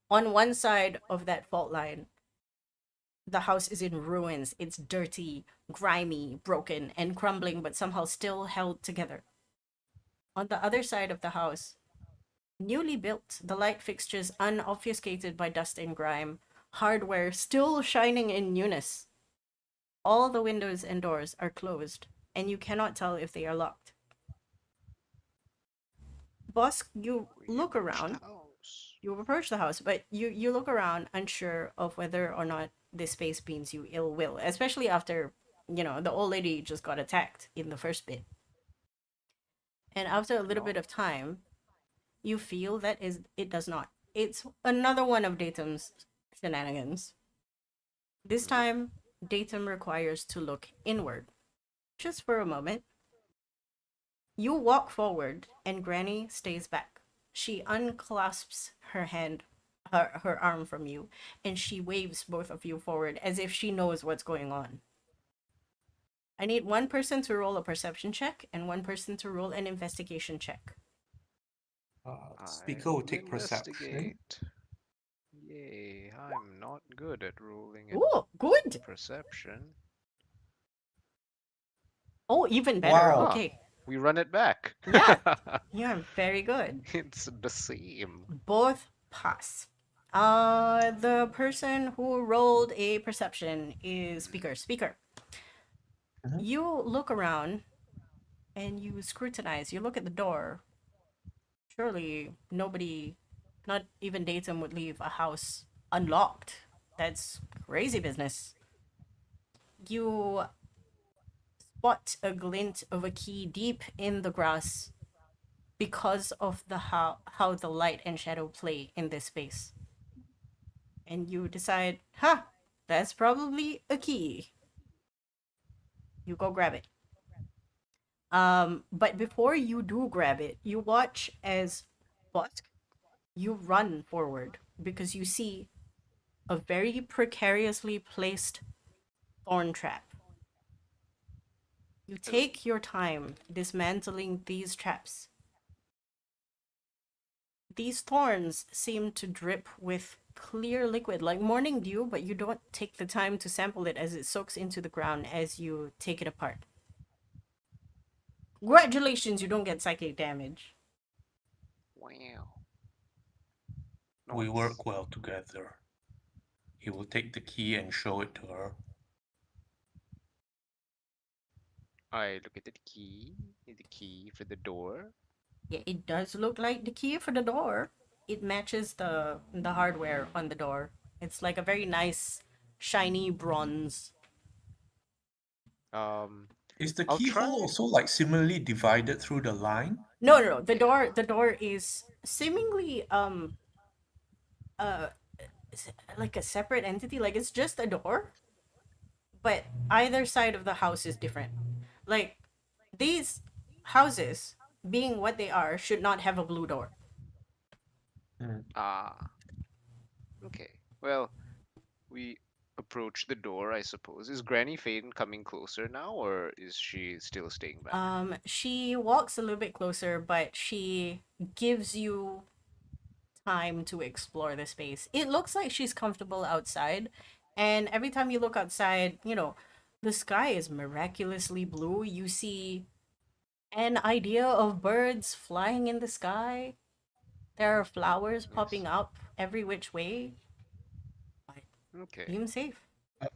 On one side of that fault line, the house is in ruins. It's dirty, grimy, broken, and crumbling, but somehow still held together. On the other side of the house, newly built, the light fixtures unobfuscated by dust and grime, hardware still shining in newness. All the windows and doors are closed, and you cannot tell if they are locked. Bosk, you We look approach around. the house. You approach the house, but you look around unsure of whether or not this space means you ill will, especially after, the old lady just got attacked in the first bit. And after a little No. bit of time, you feel that it does not. It's another one of Datum's shenanigans. This time, Datum requires to look inward, just for a moment. You walk forward, and Granny stays back. She unclasps her arm from you, and she waves both of you forward as if she knows what's going on. I need one person to roll a perception check and one person to roll an investigation check. Speaker will I take perception. investigate. Yay, I'm not good at rolling in Ooh, good. perception. Oh, even better. Wow. Okay. We run it back. Yeah. You're very good. It's the same. Both pass. The person who rolled a perception is Speaker. Speaker. Mhm. You look around and you scrutinize. You look at the door. Surely nobody, not even Datum, would leave a house unlocked. That's crazy business. You spot a glint of a key deep in the grass because of the how the light and shadow play in this space. And you decide, that's probably a key. You go grab it. But before you do grab it, you watch as Bosk, you run forward because you see a very precariously placed thorn trap. You Hello. take your time dismantling these traps. These thorns seem to drip with clear liquid like morning dew, but you don't take the time to sample it as it soaks into the ground as you take it apart. Congratulations, you don't get psychic damage. Wow. We Nice. work well together. He will take the key and show it to her. I look at the key for the door. Yeah, it does look like the key for the door. It matches the hardware on the door. It's like a very nice shiny bronze. Um, Is the I'll keyhole try. also like similarly divided through the line? No. The Yeah. door is seemingly uh like a separate entity. Like it's just a door, but either side of the house is different. Like these houses, being what they are, should not have a blue door. Hmm. Ah. Okay. Well, we approach the door, I suppose. Is Granny Faden coming closer now, or is she still staying back? She walks a little bit closer, but she gives you time to explore the space. It looks like she's comfortable outside, and every time you look outside, the sky is miraculously blue. You see an idea of birds flying in the sky. There are flowers Nice. popping up every which way. Okay. Seems safe. Uh,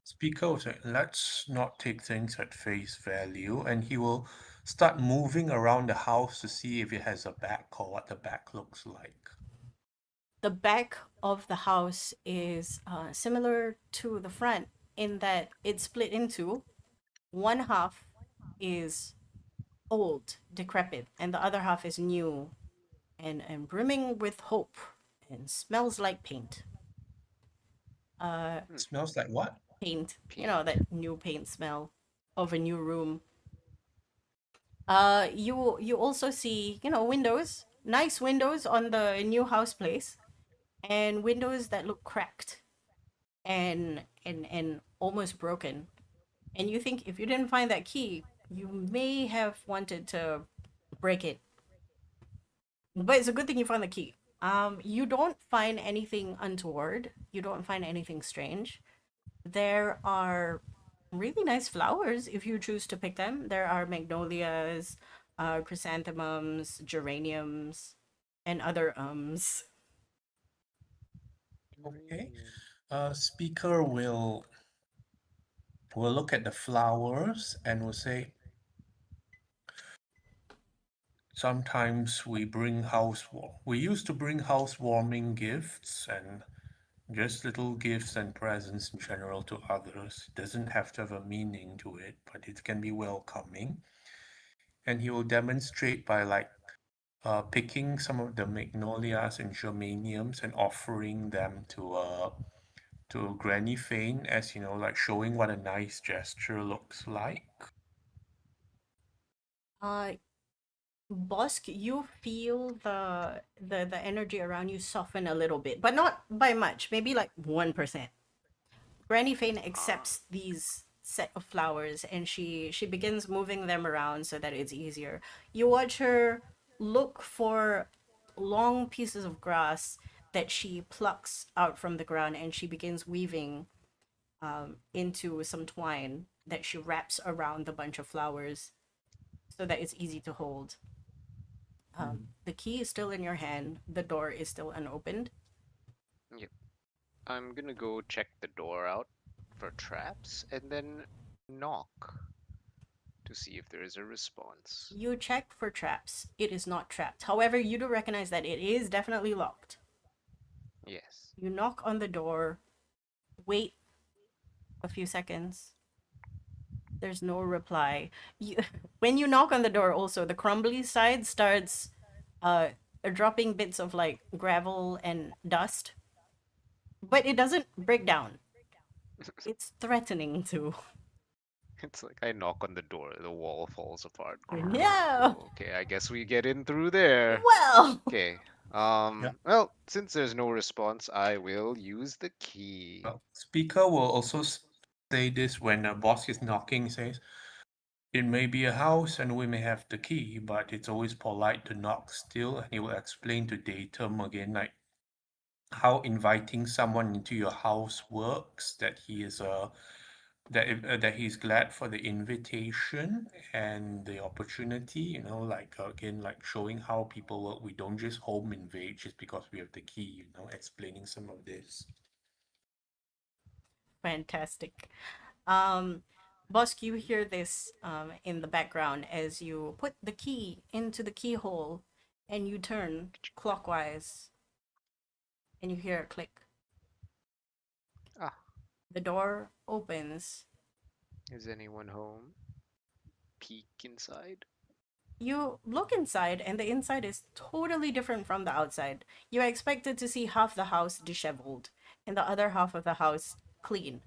Speaker was like, let's not take things at face value, and he will start moving around the house to see if it has a back or what the back looks like. The back of the house is similar to the front in that it's split into one half is old, decrepit, and the other half is new and brimming with hope and smells like paint. Smells like what? Paint, Paint. that new paint smell of a new room. You also see, windows, nice windows on the new house place, and windows that look cracked and almost broken. And you think if you didn't find that key, you may have wanted to break it. But it's a good thing you found the key. You don't find anything untoward. You don't find anything strange. There are really nice flowers if you choose to pick them. There are magnolias, chrysanthemums, geraniums, and other ums. Okay. Speaker will look at the flowers and will say, sometimes we used to bring housewarming gifts and just little gifts and presents in general to others. It doesn't have to have a meaning to it, but it can be welcoming. And he will demonstrate by picking some of the magnolias and geraniums and offering them to Granny Fane as like showing what a nice gesture looks like. Uh, Bosk, you feel the energy around you soften a little bit, but not by much. Maybe like 1%. Granny Fane Ah. accepts these set of flowers and she begins moving them around so that it's easier. You watch her look for long pieces of grass that she plucks out from the ground and she begins weaving into some twine that she wraps around the bunch of flowers so that it's easy to hold. Mm. The key is still in your hand. The door is still unopened. Yep. I'm gonna go check the door out for traps and then knock to see if there is a response. You check for traps. It is not trapped. However, you do recognize that it is definitely locked. Yes. You knock on the door, wait A few seconds. There's no reply. When you knock on the door, also the crumbly side starts dropping bits of like gravel and dust, but it doesn't break down. It's threatening to. It's like I knock on the door, the wall falls apart. No. Okay, I guess we get in through there. Well. Okay. Yeah. Well, since there's no response, I will use the key. Well, speaker will also say this when a boss is knocking, says, it may be a house and we may have the key, but it's always polite to knock still. And he will explain to Datum again, like how inviting someone into your house works, that he is that he's glad for the invitation and the opportunity, like again, like showing how people work. We don't just home invade just because we have the key, explaining some of this. Fantastic. Um, Bosk, you hear this in the background as you put the key into the keyhole and you turn clockwise and you hear a click. Ah, The door opens. is anyone home? Peek inside. You look inside, and the inside is totally different from the outside. You expected to see half the house disheveled and the other half of the house clean.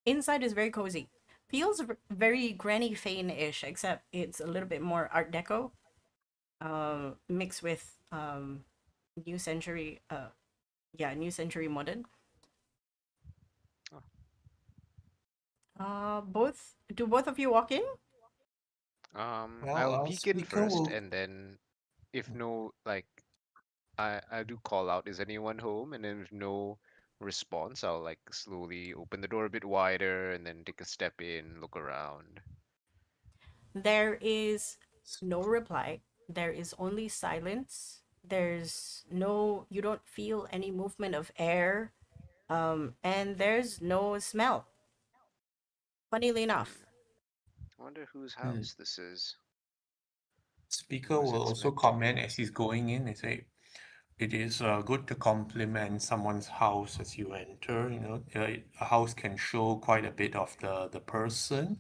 Inside is very cozy. Feels very Granny Fane-ish, except it's a little bit more Art Deco, mixed with New Century, New Century modern. Both of you walk in? I'll Well, peek in speaker first, will. and then if no, like, I do call out, is anyone home? And then if no response, I'll like slowly open the door a bit wider and then take a step in, look around. There is no reply. There is only silence. You don't feel any movement of air. And there's no smell. Funnily enough. I wonder whose Hmm. house this is. Speaker Whose will it's also meant to comment be. as he's going in and say, it is good to compliment someone's house as you enter. A house can show quite a bit of the person,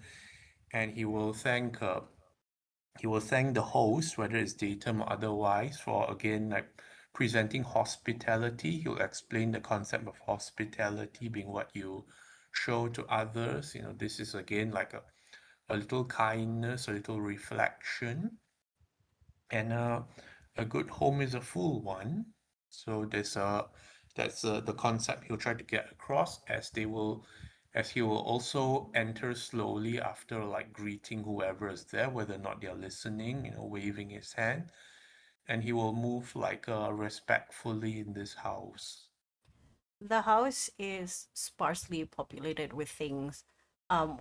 and he will thank the host, whether it's datum or otherwise, for again like presenting hospitality. He'll explain the concept of hospitality being what you show to others. This is again like a little kindness, a little reflection. And a good home is a full one. So that's the concept he'll try to get across, as he will also enter slowly after like greeting whoever is there, whether or not they're listening, waving his hand, and he will move like respectfully in this house. The house is sparsely populated with things.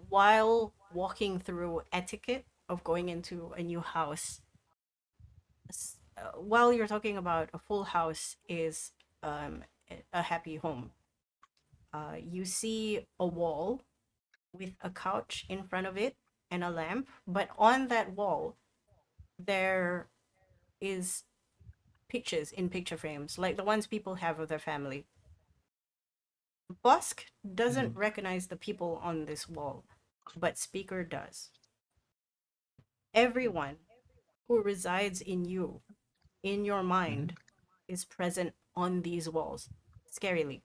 While walking through etiquette of going into a new house, while you're talking about a full house is a happy home, you see a wall with a couch in front of it and a lamp, but on that wall there is pictures in picture frames like the ones people have of their family. Busk doesn't Mm-hmm. recognize the people on this wall, but Speaker does. Everyone who resides in you, in your Mm-hmm. mind, is present on these walls. Scarily.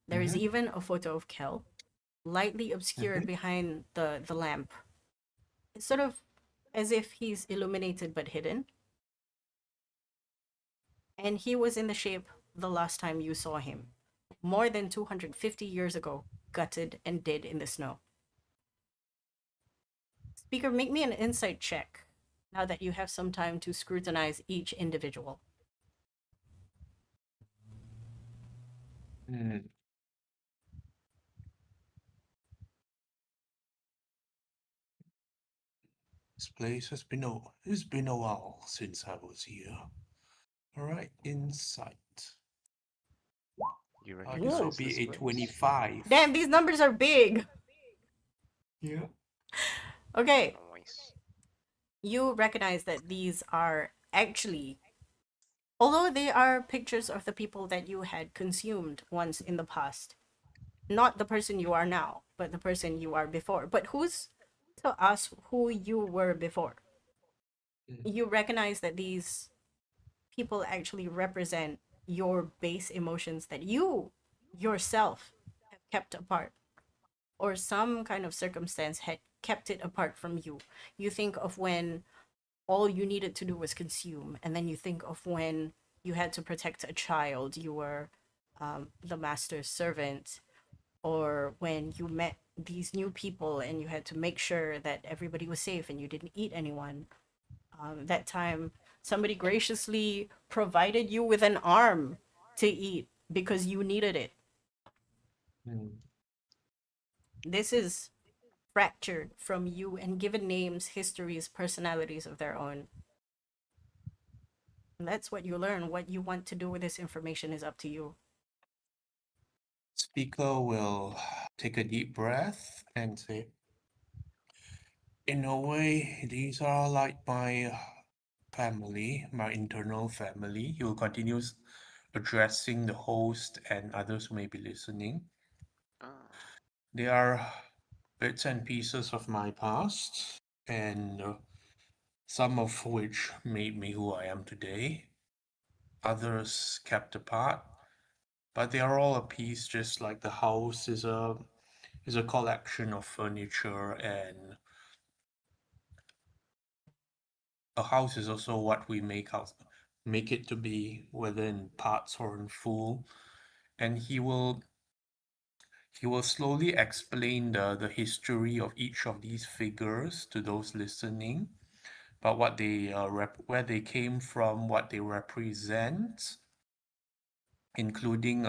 There is Mm-hmm. even a photo of Kel, lightly obscured Mm-hmm. behind the lamp. It's sort of as if he's illuminated but hidden. And he was in the shape the last time you saw him, more than 250 years ago, gutted and dead in the snow. Speaker, make me an insight check now that you have some time to scrutinize each individual. Mm. This place it's been a while since I was here. All right, insight. You This will Ooh. recognize this be a place? 25. Damn, these numbers are big. Yeah. Okay, Nice. you recognize that these are actually, although they are pictures of the people that you had consumed once in the past, Not the person you are now, but the person you are before. But who's to us who you were before? You recognize that these people actually represent your base emotions that you yourself have kept apart, or some kind of circumstance had kept it apart from you. You think of when all you needed to do was consume, and then you think of when you had to protect a child, you were the master's servant, or when you met these new people and you had to make sure that everybody was safe and you didn't eat anyone. That time, somebody graciously provided you with an arm to eat because you needed it. This is fractured from you and given names, histories, personalities of their own. And that's what you learn. What you want to do with this information is up to you. Speaker will take a deep breath and say, in a way, these are like my family, my internal family. He will continue addressing the host and others who may be listening. Ah, They are bits and pieces of my past, and some of which made me who I am today. Others kept apart, but they are all a piece, just like the house is a collection of furniture, and a house is also what we make it to be, whether in parts or in full. And he will slowly explain the history of each of these figures to those listening, but what they where they came from, what they represent, including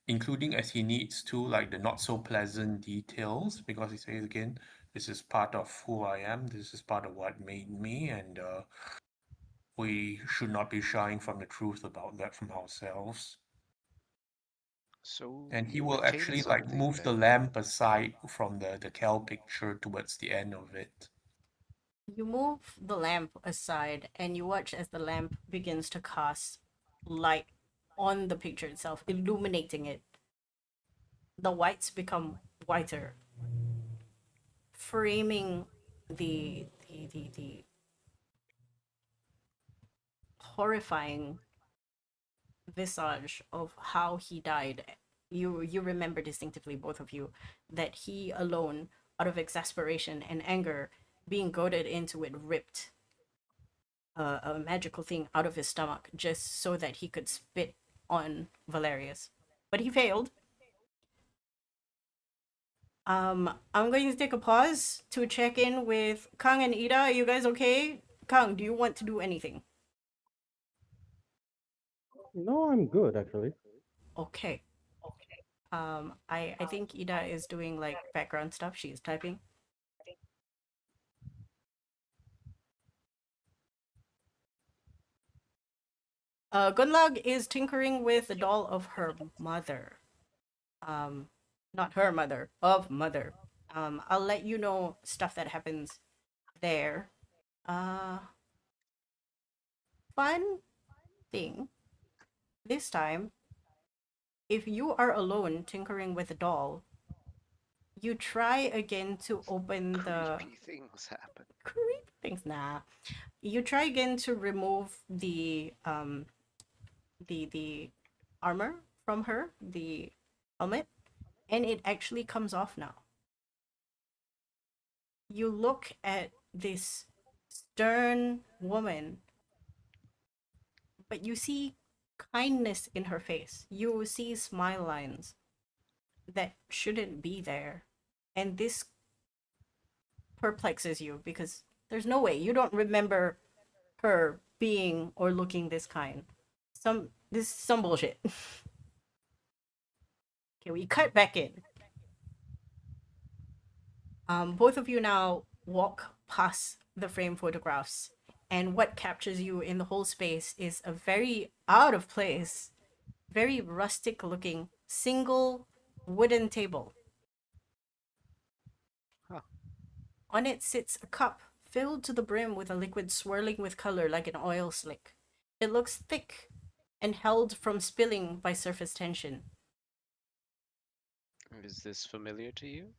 including as he needs to, like the not so pleasant details, because he says again, this is part of who I am, this is part of what made me, and we should not be shying from the truth about that from ourselves. so And he you will retain actually like something move the then. lamp aside from the cow picture towards the end of it. You move the lamp aside and you watch as the lamp begins to cast light on the picture itself, illuminating it. The whites become whiter, framing the horrifying visage of how he died. You remember distinctively, both of you, that he alone, out of exasperation and anger, being goaded into it, ripped a magical thing out of his stomach just so that he could spit on Valerius. But he failed. I'm going to take a pause to check in with Kang and Ida. Are you guys okay? Kang, do you want to do anything? No, I'm good actually. Okay. I think Ida is doing like background stuff. She's typing. Gunlag is tinkering with the doll of her mother. Not her mother, of mother. I'll let you know stuff that happens there. Uh, Fun thing. This time, if you are alone tinkering with the doll, you try again to open the Creepy things happen. creep things. Nah. You try again to remove the armor from her, the helmet, and it actually comes off now. You look at this stern woman, but you see kindness in her face. You see smile lines that shouldn't be there. And this perplexes you because there's no way you don't remember her being or looking this kind. This is some bullshit. Okay, we cut back in. Both of you now walk past the frame photographs, and what captures you in the whole space is a very out of place, very rustic looking single wooden table. Huh. On it sits a cup filled to the brim with a liquid swirling with color like an oil slick. It looks thick and held from spilling by surface tension. Is this familiar to you?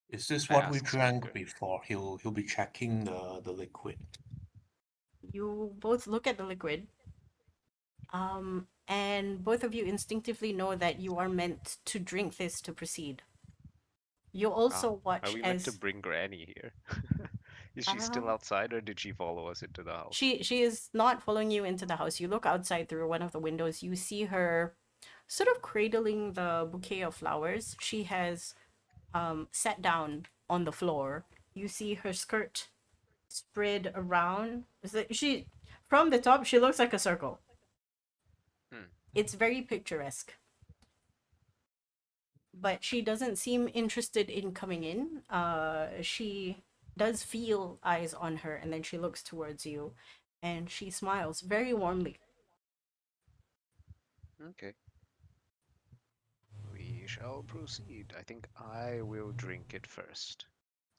Is this I what we ask drank Speaker. before? He'll be checking the liquid. You both look at the liquid. And both of you instinctively know that you are meant to drink this to proceed. You also Are watch we meant to as bring Granny here? Is she uh, still outside or did she follow us into the house? she is not following you into the house. You look outside through one of the windows. You see her sort of cradling the bouquet of flowers. She has sat down on the floor. You see her skirt spread around. She from the top she looks like a circle. Hmm. It's very picturesque. But she doesn't seem interested in coming in. She does feel eyes on her, and then she looks towards you, and she smiles very warmly. Okay. We shall proceed. I think I will drink it first.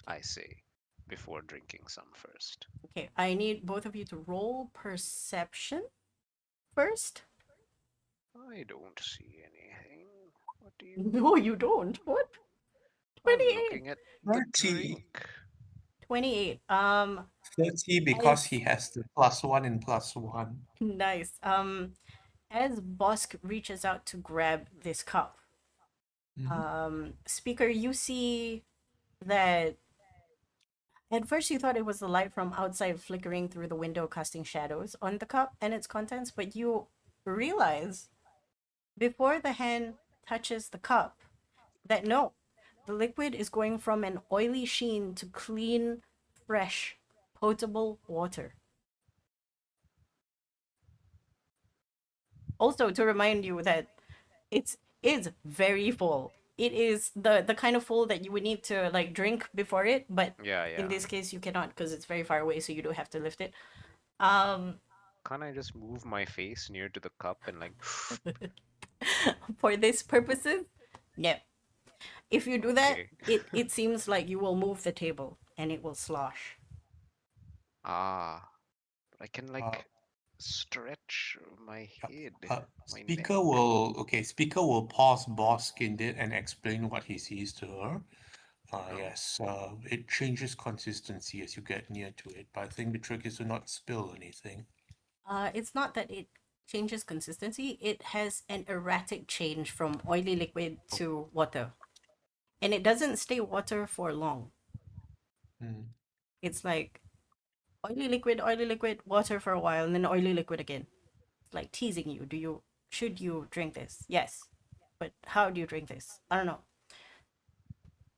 I say, before drinking some first. Okay, I need both of you to roll perception first. I don't see anything. What do you No, mean? you don't. What? I'm 28. looking at the 30. drink. 28. 30 because As he has the +1 and +1. nice. As Bosk reaches out to grab this cup, Speaker, you see that at first you thought it was the light from outside flickering through the window, casting shadows on the cup and its contents, but you realize before the hand touches the cup that no, the liquid is going from an oily sheen to clean, fresh, potable water. Also, to remind you that it's is very full. It is the kind of full that you would need to like drink before it, but Yeah, in yeah. this case you cannot because it's very far away, so you do have to lift it. Um, Can't I just move my face near to the cup and like, for this purposes, no. If you do that, okay. it seems like you will move the table and it will slosh. Ah, but I can Uh, like stretch my head, my neck. Speaker will pause Boskin it and explain what he sees to her. Oh, Yes, it changes consistency as you get near to it, but I think the trick is to not spill anything. It's not that it changes consistency, it has an erratic change from oily liquid to water. And it doesn't stay water for long. Mm. It's like oily liquid, water for a while, and then oily liquid again. It's like teasing you. Should you drink this? Yes. But how do you drink this? I don't know.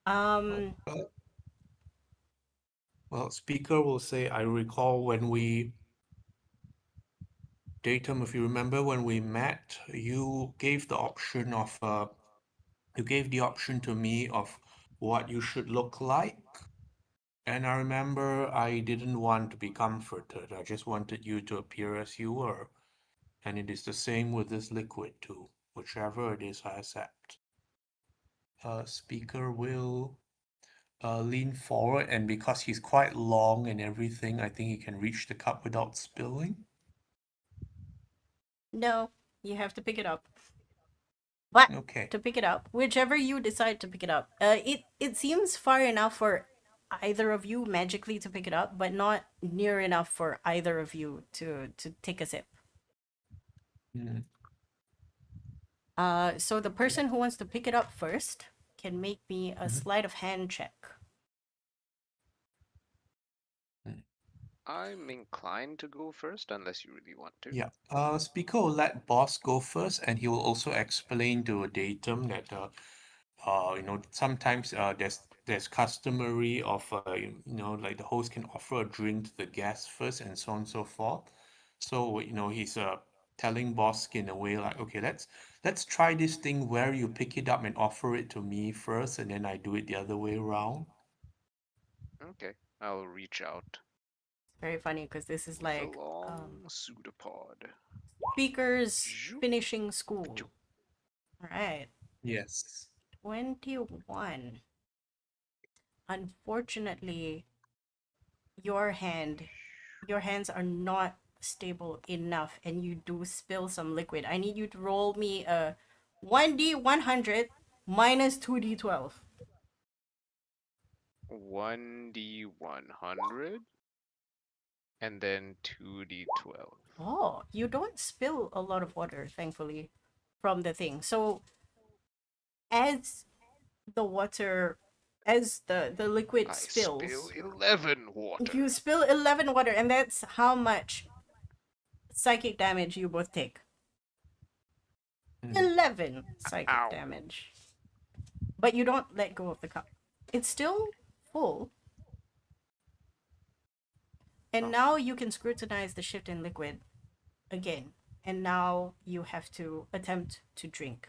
Well, Um, well, well, Speaker will say, I recall when we, Datum, if you remember when we met, you gave the option to me of what you should look like. And I remember I didn't want to be comforted. I just wanted you to appear as you were. And it is the same with this liquid too. Whichever it is, I accept. Speaker will lean forward, and because he's quite long and everything, I think he can reach the cup without spilling. no, you have to pick it up. But Okay. to pick it up, whichever you decide to pick it up, it seems far enough for either of you magically to pick it up, but not near enough for either of you to take a sip. Mm, So the okay. person who wants to pick it up first can make me a Mhm. sleight of hand check. Mm. I'm inclined to go first unless you really want to. Yeah. Speaker will let boss go first, and he will also explain to Datum that sometimes there's customary of like the host can offer a drink to the guest first and so on and so forth. So he's telling boss in a way like, okay, let's try this thing where you pick it up and offer it to me first, and then I do it the other way around. Okay, I'll reach out It's very funny because this is with a like long pseudopod. speakers Zoop, finishing school. zoop. All right, Yes. 21. Unfortunately, your hand, your hands are not stable enough, and you do spill some liquid. I need you to roll me a 1d100 minus 2d12. 1d100 and then 2d12. Oh, you don't spill a lot of water, thankfully, from the thing. So as the water, as the liquid I spill spills, 11 water. you spill 11 water, and that's how much psychic damage you both take. 11 psychic Ow. damage. But you don't let go of the cup. It's still full. And Oh. now you can scrutinize the shift in liquid again. And now you have to attempt to drink.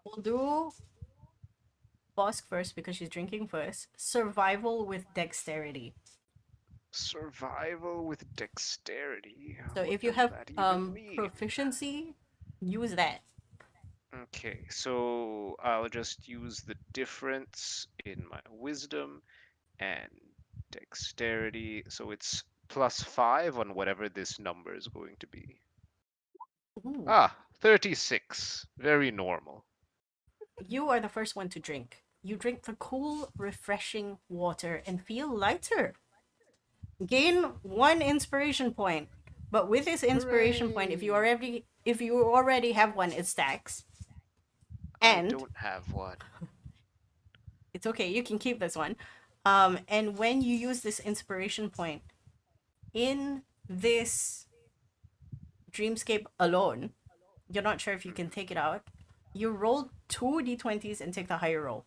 We'll do Bosk first because she's drinking first. Survival with dexterity. Survival with dexterity. So What if you does have that even mean? proficiency, use that. Okay, so I'll just use the difference in my wisdom and dexterity. So it's +5 on whatever this number is going to be. Ooh. 36. Very normal. You are the first one to drink. You drink the cool, refreshing water and feel lighter. Gain 1 inspiration point. But with this inspiration point, if you already have one, it stacks. I And don't have one. it's okay, you can keep this one. And when you use this inspiration point in this dreamscape alone, you're not sure if you can take it out. You roll 2d20s and take the higher roll.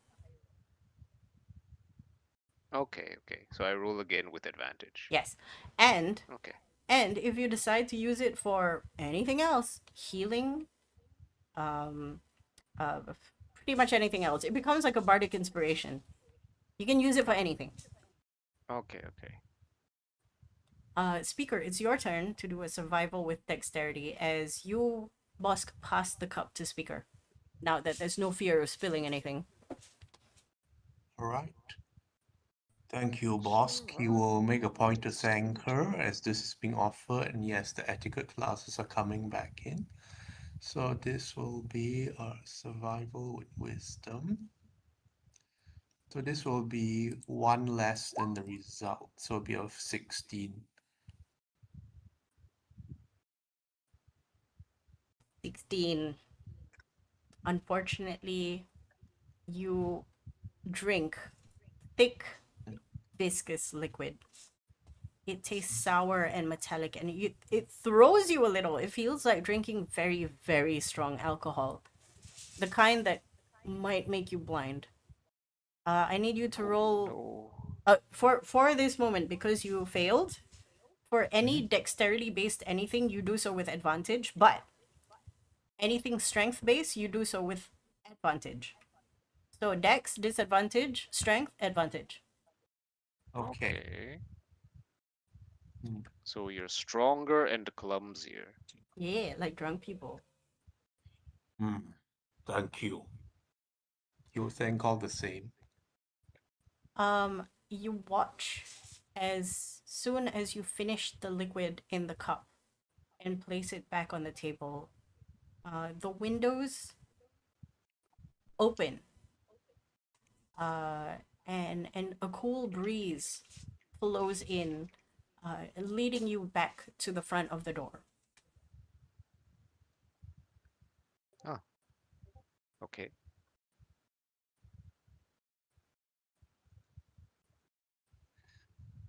Okay, okay. So I roll again with advantage. Yes. And Okay. if you decide to use it for anything else, healing, um, pretty much anything else, it becomes like a bardic inspiration. You can use it for anything. Okay, okay. Speaker, it's your turn to do a survival with dexterity as you, Bosk, pass the cup to Speaker. Now that there's no fear of spilling anything. All right. Thank you, boss. He will make a point to thank her as this is being offered, and yes, the etiquette classes are coming back in. So this will be a survival with wisdom. So this will be one less than the result. So it'll be of 16. 16. Unfortunately, you drink thick, viscous liquid. It tastes sour and metallic, and it throws you a little. It feels like drinking very, very strong alcohol. The kind that might make you blind. I need you to roll No. for this moment because you failed. For any dexterity based anything, you do so with advantage, but anything strength based, you do so with advantage. So dex disadvantage, strength advantage. Okay. Okay. Hmm. So you're stronger and clumsier. Yeah, like drunk people. Thank you. You thank all the same. You watch as soon as you finish the liquid in the cup and place it back on the table. The windows open, uh, and a cool breeze flows in, leading you back to the front of the door. Oh. Okay.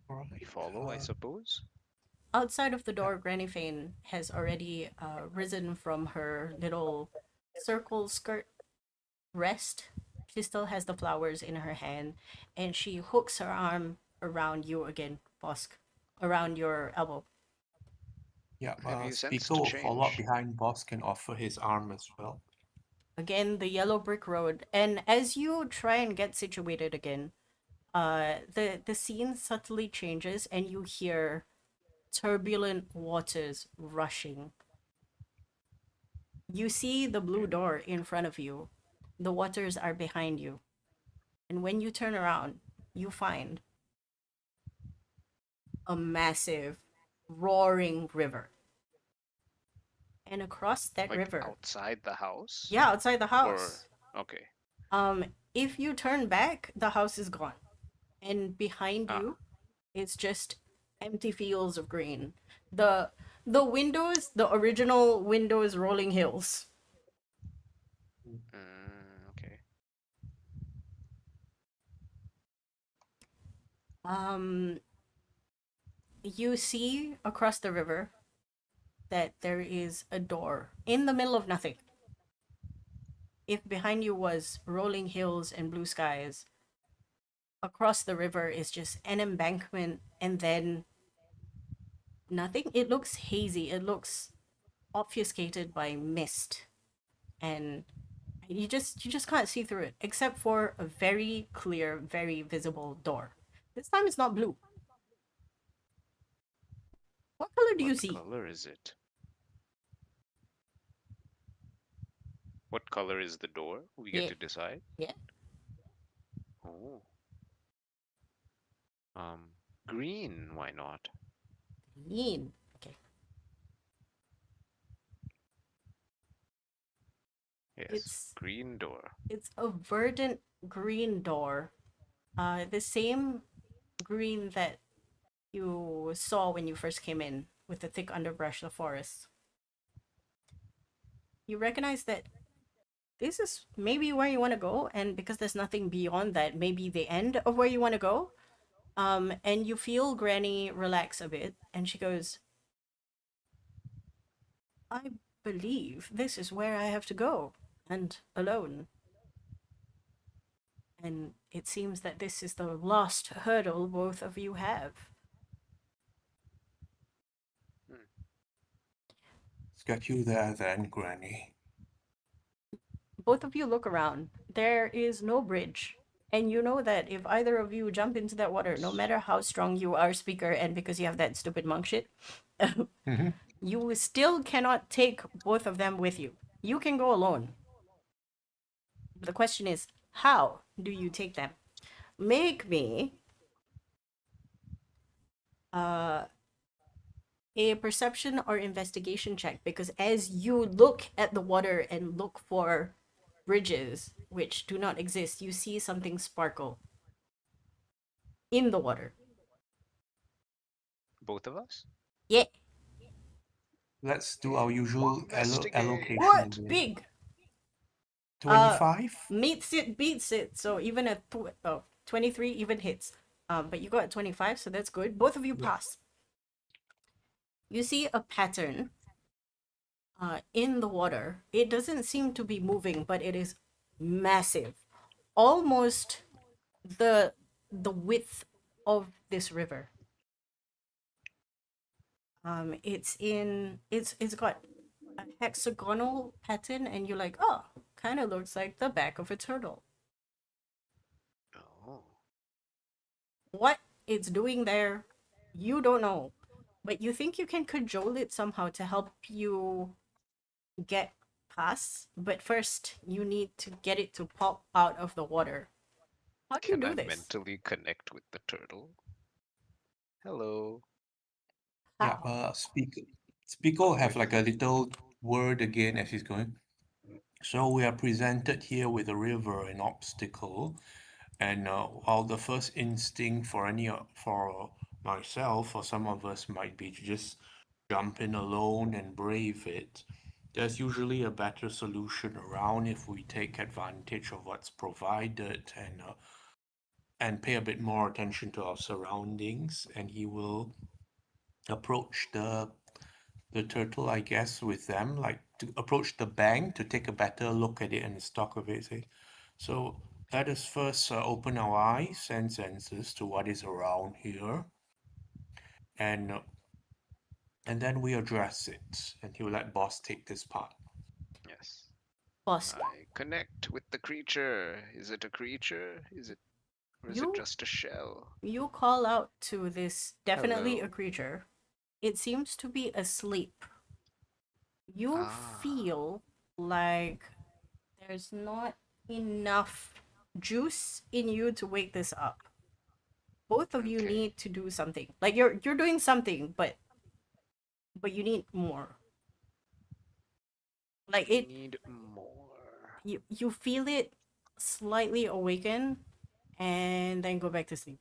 All We right. follow, I suppose. Outside of the door, Granny Fane has already risen from her little circle skirt rest. She still has the flowers in her hand, and she hooks her arm around you again, Bosk, around your elbow. Yeah, Have you Speaker sensed will follow up change? behind boss and offer his arm as well. Again, the yellow brick road, and as you try and get situated again, the scene subtly changes, and you hear turbulent waters rushing. You see the blue door in front of you. The waters are behind you. And when you turn around, you find a massive, roaring river. and across that Like river. outside the house? Yeah, outside the Or house. okay. If you turn back, the house is gone, and behind Ah. you, it's just empty fields of green. The windows, the original windows, rolling hills. Okay. You see across the river that there is a door in the middle of nothing. If behind you was rolling hills and blue skies, across the river is just an embankment and then nothing. It looks hazy. It looks obfuscated by mist, and you just can't see through it except for a very clear, very visible door. This time it's not blue. What color do you What see? color is it? What color is the door? We get Yeah. to decide. Yeah. Oh. Green, why not? Green. Okay. Yes, It's green door. it's a verdant green door. The same green that you saw when you first came in with the thick underbrush of forest. You recognize that this is maybe where you want to go, and because there's nothing beyond that, maybe the end of where you want to go. And you feel Granny relax a bit, and she goes, I believe this is where I have to go, and alone. And it seems that this is the last hurdle both of you have. Let's get you there then, Granny. Both of you look around. There is no bridge. And you know that if either of you jump into that water, no matter how strong you are, speaker, and because you have that stupid monk shit, Mhm. you still cannot take both of them with you. You can go alone. The question is, how do you take them? Make me a perception or investigation check, because as you look at the water and look for bridges which do not exist, you see something sparkle in the water. Both of us? Yeah. Let's do our usual Investigate. allocation What? again. Big. 25? Meets it, beats it. So even a 23 even hits. But you got 25, so that's good. Both of you Yeah. pass. You see a pattern in the water. It doesn't seem to be moving, but it is massive. Almost the width of this river. It's got a hexagonal pattern, and you're like, oh, kind of looks like the back of a turtle. Oh. What it's doing there, you don't know, but you think you can cajole it somehow to help you get past. But first, you need to get it to pop out of the water. How do you Can do I this? mentally connect with the turtle? Hello. Yeah, How? Speaker will have With like a little word again as he's going. So we are presented here with a river, an obstacle, and while the first instinct for myself or some of us might be to just jump in alone and brave it, there's usually a better solution around if we take advantage of what's provided and pay a bit more attention to our surroundings. And he will approach the turtle, I guess, with them, like to approach the bank to take a better look at it and the stock of it. Say, so let us first open our eyes and senses to what is around here, and uh, and then we address it. And he will let boss take this part. yes. Boss, I connect with the creature. Is it a creature? Is it or is it you just a shell? you call out to this, definitely a Hello. creature. It seems to be asleep. You Ah, feel like there's not enough juice in you to wake this up. Both of you okay. need to do something. Like you're doing something, but you need more. Like We it, need more. you feel it slightly awaken, and then go back to sleep.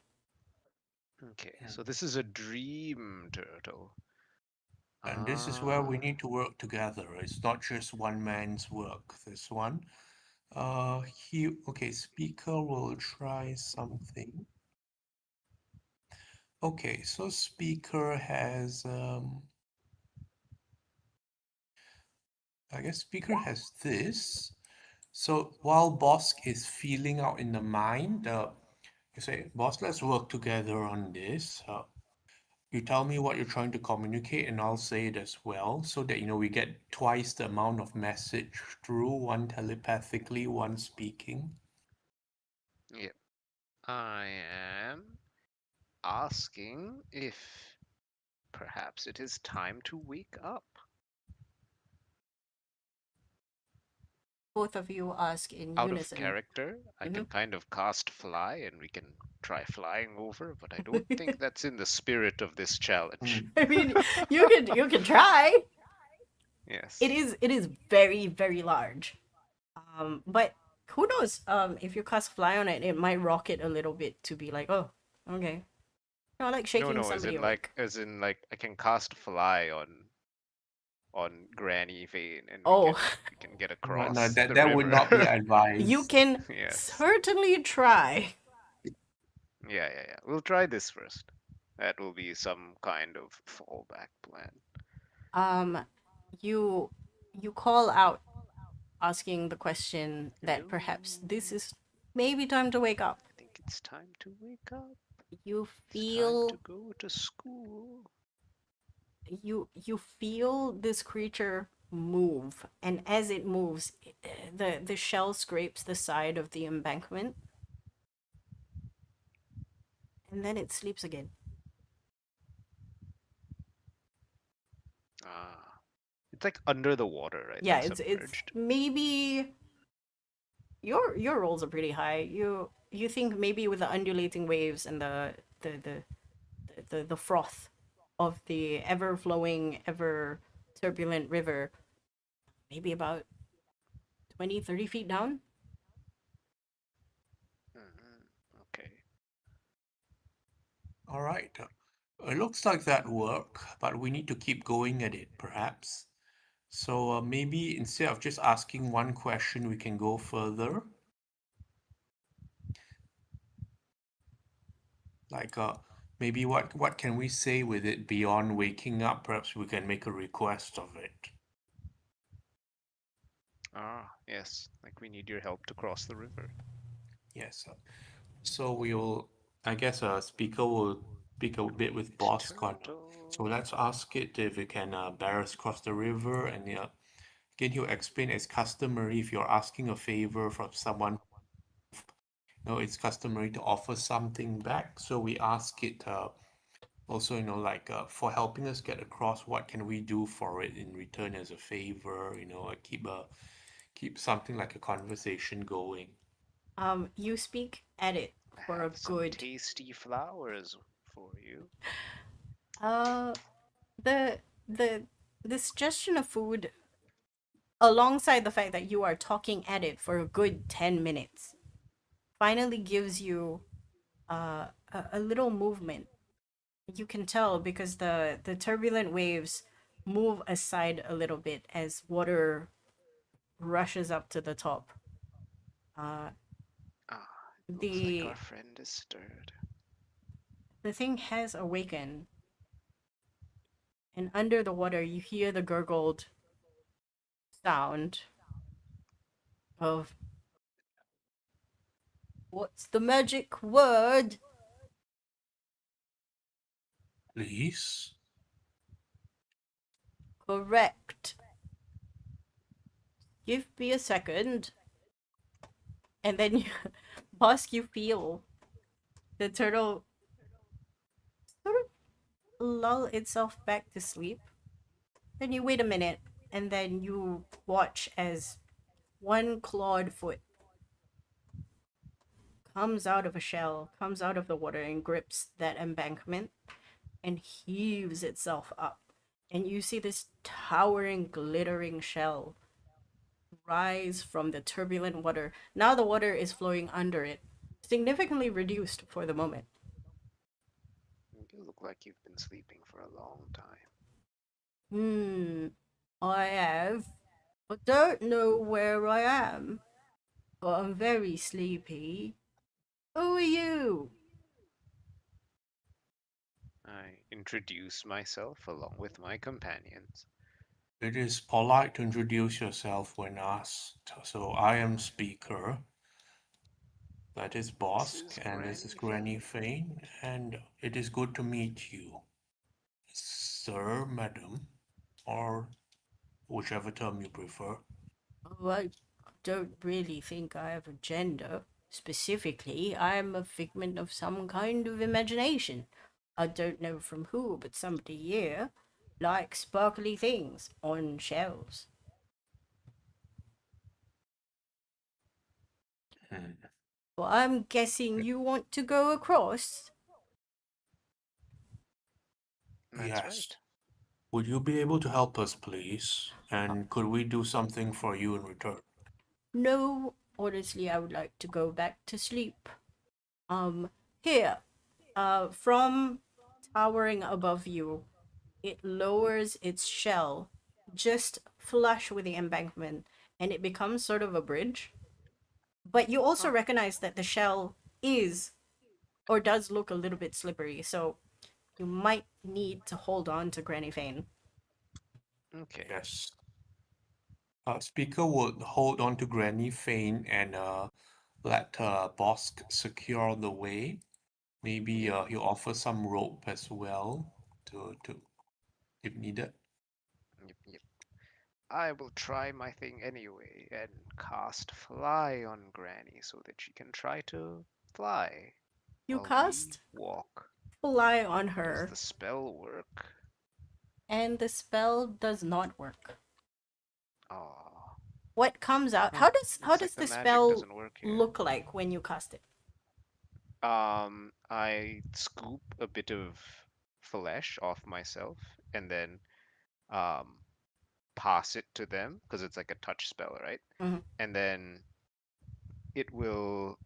Okay, so this is a dream turtle. And this is where we Ah, need to work together. It's not just one man's work, this one. Okay, speaker will try something. Okay, so speaker has, I guess speaker has this. So while Bosk is feeling out in the mind, you say, Boss, let's work together on this. You tell me what you're trying to communicate, and I'll say it as well, so that we get twice the amount of message through, one telepathically, one speaking. yeah. I am asking if perhaps it is time to wake up. Both of you ask in Out of unison. character, I Mhm. can kind of cast fly and we can try flying over, but I don't think that's in the spirit of this challenge. I mean, you can try. Yes. It is very very large. But who knows? If you cast fly on it, it might rock it a little bit to be like, oh, okay. No, like No, shaking no, somebody awake. as in like I can cast fly on Granny Vane and Oh, we can get No, across the that would not be river. you advised. can Yes. certainly try. Yeah. We'll try this first. That will be some kind of fallback plan. Um, you you call out, asking the question that Hello. perhaps this is maybe time to wake up. I think it's time to wake up. You It's time to feel go to school. you feel this creature move, and as it moves, the shell scrapes the side of the embankment, and then it sleeps again. Ah. It's like under the water, right? Yeah, Like it's submerged. maybe your rolls are pretty high. You think maybe with the undulating waves and the the the froth of the ever flowing, ever turbulent river, maybe about 20-30 feet down. Okay. All right. It looks like that work, but we need to keep going at it, perhaps. So maybe instead of just asking one question, we can go further. Like, maybe what can we say with it beyond waking up? Perhaps we can make a request of it. Ah, yes. Like we need your help to cross the river. Yes. So we'll, I guess, speaker will speak a bit with It's Boss Connor. So turtle. let's ask it if it can bear us across the river, and again, he'll explain as customary if you're asking a favor from someone. It's customary to offer something back. So we ask it also, like for helping us get across, what can we do for it in return as a favor? Keep something like a conversation going. You speak at it I for have a some good tasty flowers for you. uh the the suggestion of food, alongside the fact that you are talking at it for a good 10 minutes, finally gives you a little movement. You can tell because the turbulent waves move aside a little bit as water rushes up to the top. Uh, Ah, it looks like our the friend is stirred. the thing has awakened, and under the water you hear the gurgled sound of, what's the magic word? Please? Correct. Give me a second. And then you, Bosk, you feel the turtle sort of lull itself back to sleep. Then you wait a minute, and then you watch as one clawed foot comes out of a shell, comes out of the water, and grips that embankment and heaves itself up. And you see this towering, glittering shell rise from the turbulent water. Now the water is flowing under it, significantly reduced for the moment. You look like you've been sleeping for a long time. I have. I don't know where I am, but I'm very sleepy. Who are you? I introduce myself along with my companions. It is polite to introduce yourself when asked. So I am Speaker, that is This Bosk, is and this is Granny Granny Fane. Fane, and it is good to meet you, sir, madam, or whichever term you prefer. Oh, I don't really think I have a gender. Specifically, I'm a figment of some kind of imagination. I don't know from who, but somebody here likes sparkly things on shelves. Hmm. Well, I'm guessing you want to go across? That's Yes. right. Would you be able to help us, please? And could we do something for you in return? No, honestly, I would like to go back to sleep. Um, Here, from towering above you, it lowers its shell just flush with the embankment and it becomes sort of a bridge. But you also Huh. recognize that the shell is or does look a little bit slippery, so you might need to hold on to Granny Fane. Okay. Yes. Speaker would hold on to Granny Fane and let Bosk secure the way. Maybe Yep. he'll offer some rope as well to if needed. Yep. Yep. I will try my thing anyway and cast Fly on Granny so that she can try to fly You while we cast walk. Fly on Does her, the spell work? and the spell does not work. Oh, What comes out? huh. How Looks does like the the magic spell doesn't work here. look like when you cast it? I scoop a bit of flesh off myself and then um, pass it to them because it's like a touch spell, right? Mhm. And then it will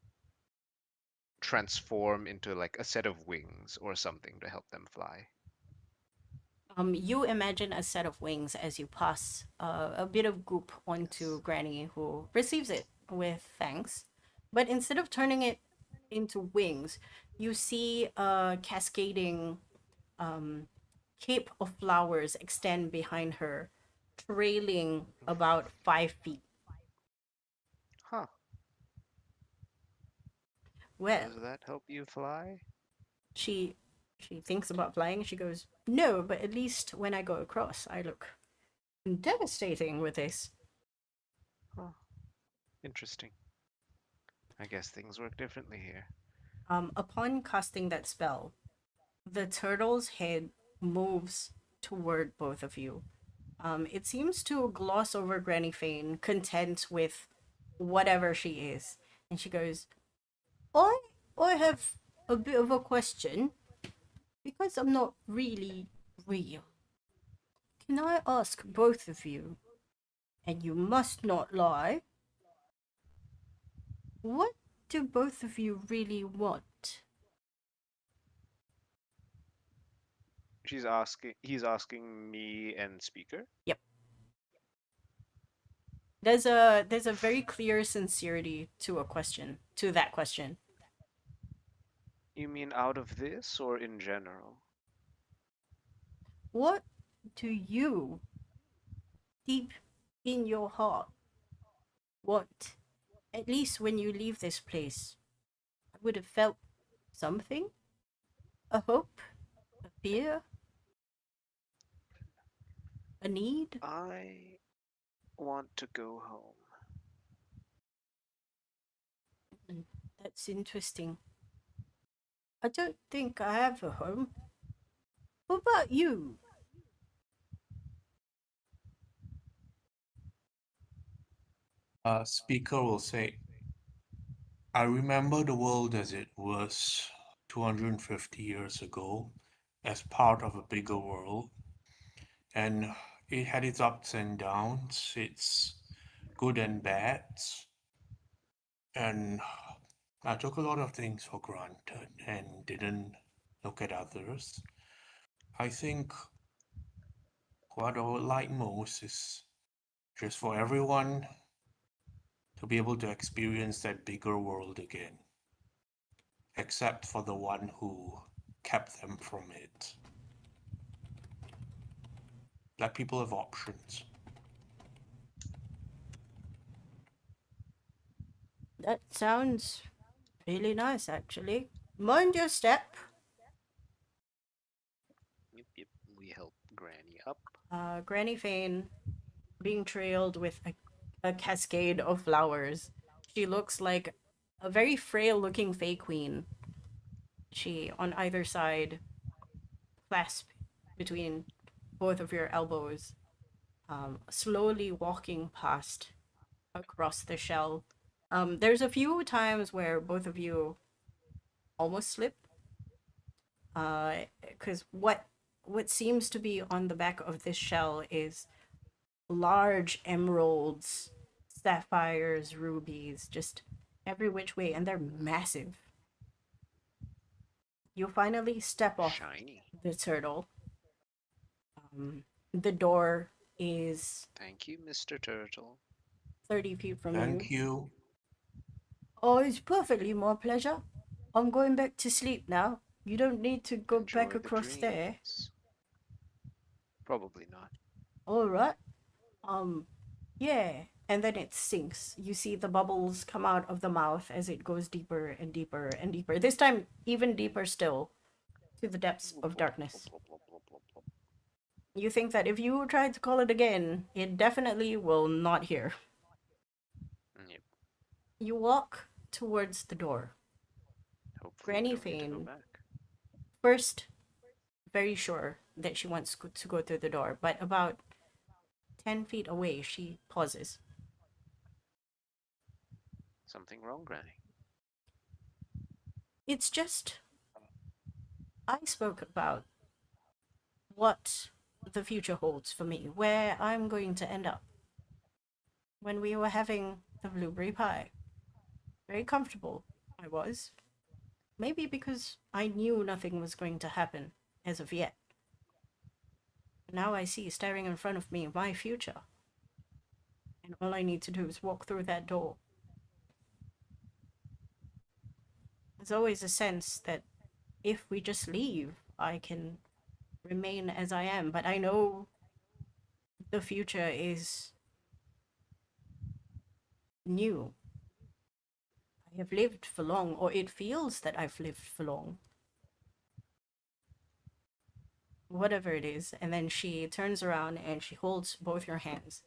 transform into like a set of wings or something to help them fly. You imagine a set of wings as you pass a bit of goop onto Yes. Granny, who receives it with thanks. But instead of turning it into wings, you see a cascading um, cape of flowers extend behind her, trailing about 5 feet. Huh. Well, Does that help you fly? she she thinks about flying. She goes, "No, but at least when I go across, I look devastating with this." Huh. Interesting. I guess things work differently here. Upon casting that spell, the turtle's head moves toward both of you. It seems to gloss over Granny Fane, content with whatever she is. And she goes, I, I have a bit of a question, because I'm not really real. Can I ask both of you, and you must not lie, what do both of you really want? He's asking me and speaker. Yep. There's a very clear sincerity to a question, to that question. You mean out of this or in general? What do you, deep in your heart, want? At least when you leave this place, I would have felt something? A hope? A fear? A need? I want to go home. Mm, that's interesting. I don't think I have a home. What about you? Speaker will say, I remember the world as it was 250 years ago, as part of a bigger world, and it had its ups and downs, its good and bad. And I took a lot of things for granted and didn't look at others. I think what I would like most is just for everyone to be able to experience that bigger world again, except for the one who kept them from it. Let people have options. That sounds really nice, actually. Mind your step. Yep. We help Granny up. Granny Fane being trailed with a cascade of flowers. She looks like a very frail looking Fey Queen. She, on either side, clasp between both of your elbows, slowly walking past across the shell. There's a few times where both of you almost slip. Because what seems to be on the back of this shell is large emeralds, sapphires, rubies, just every which way, and they're massive. You finally step off Shiny. the turtle. The door is Thank you, Mr. Turtle. 30 feet from you. Thank you. Oh, it's perfectly my pleasure. I'm going back to sleep now. You don't need to go Enjoy back the across there. dreams. Probably not. All right. Yeah. And then it sinks. You see the bubbles come out of the mouth as it goes deeper and deeper and deeper. This time, even deeper still, to the depths of darkness. You think that if you try to call it again, it definitely will not hear. Yep. You walk towards the door. Hopefully Granny we don't get to go Fane. back. First, very sure that she wants to go through the door, but about 10 feet away, she pauses. Something wrong, Granny? It's just, I spoke about what the future holds for me, where I'm going to end up. When we were having the blueberry pie, very comfortable I was. Maybe because I knew nothing was going to happen as of yet. Now I see staring in front of me my future. And all I need to do is walk through that door. There's always a sense that if we just leave, I can remain as I am. But I know the future is new. I have lived for long, or it feels that I've lived for long. Whatever it is. And then she turns around and she holds both your hands.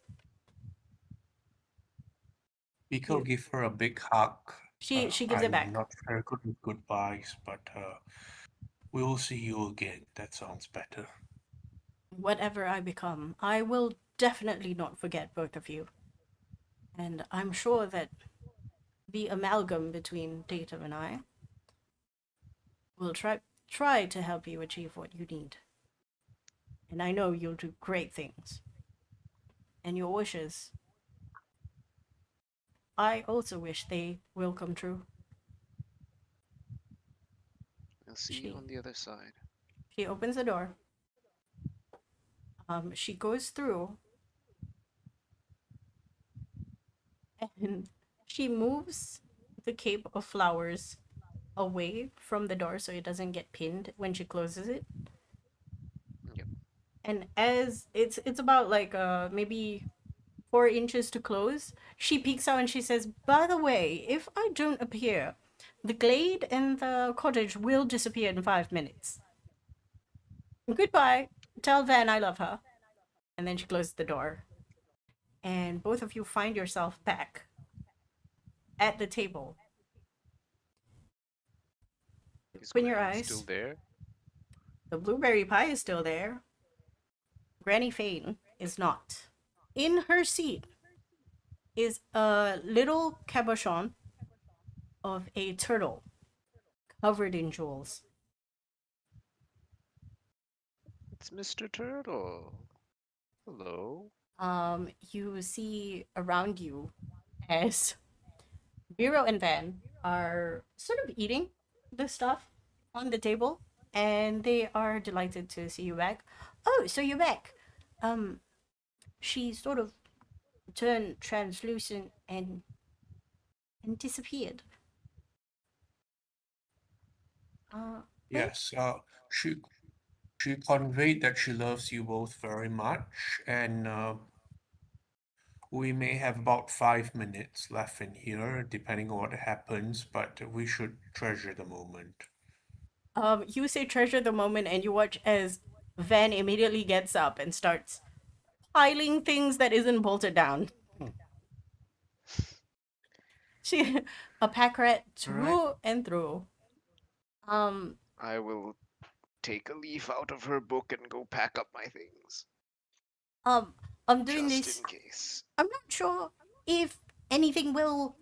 Biko You- give her a big hug. She gives it back. I'm not very good with goodbyes, but we will see you again. That sounds better. Whatever I become, I will definitely not forget both of you. And I'm sure that the amalgam between Data and I will try to help you achieve what you need. And I know you'll do great things. And your wishes, I also wish they will come true. I'll see you on the other side. She opens the door. She goes through and she moves the cape of flowers away from the door so it doesn't get pinned when she closes it. Yep. And as it's about like maybe 4 inches to close, she peeks out and she says, "By the way, if I don't appear, the glade and the cottage will disappear in 5 minutes. Goodbye. Tell Van I love her." And then she closes the door. And both of you find yourself back at the table. Is Open your Granny eyes. still there? The blueberry pie is still there. Granny Fane is not. In her seat is a little cabochon of a turtle covered in jewels. It's Mr. Turtle. Hello. You see around you as Biro and Van are sort of eating the stuff on the table, and they are delighted to see you back. Oh, so you're back. Um, she sort of turned translucent and disappeared. Where? Yes, she conveyed that she loves you both very much, and we may have about 5 minutes left in here, depending on what happens, but we should treasure the moment. You say treasure the moment, and you watch as Van immediately gets up and starts piling things that isn't bolted down. She a pack rat All right. through and through. Um, I will take a leaf out of her book and go pack up my things, um, I'm doing just this. in case. I'm not sure if anything will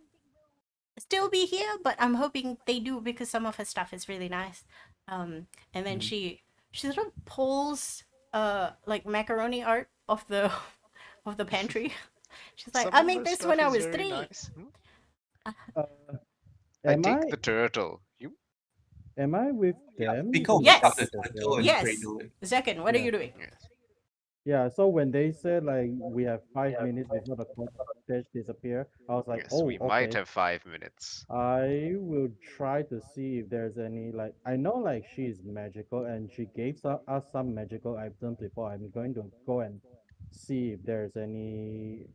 still be here, but I'm hoping they do because some of her stuff is really nice. And then Mm. she sort of pulls like macaroni art of the of the pantry. She's like, Some I of made her this when stuff I is was very 3. nice. Uh, I am take I the turtle. You? with Yeah, them Pico will when pick up they the Yes, turtle disappear? and yes. cradle it. Zekin, what are Yeah. you doing? Yes. Yeah. So when they said like we have 5 minutes before the fish disappear, I was like, Yes, oh, we might okay. have 5 minutes. I will try to see if there's any like I know like she's magical and she gave us some magical items before. I'm going to go and see if there's any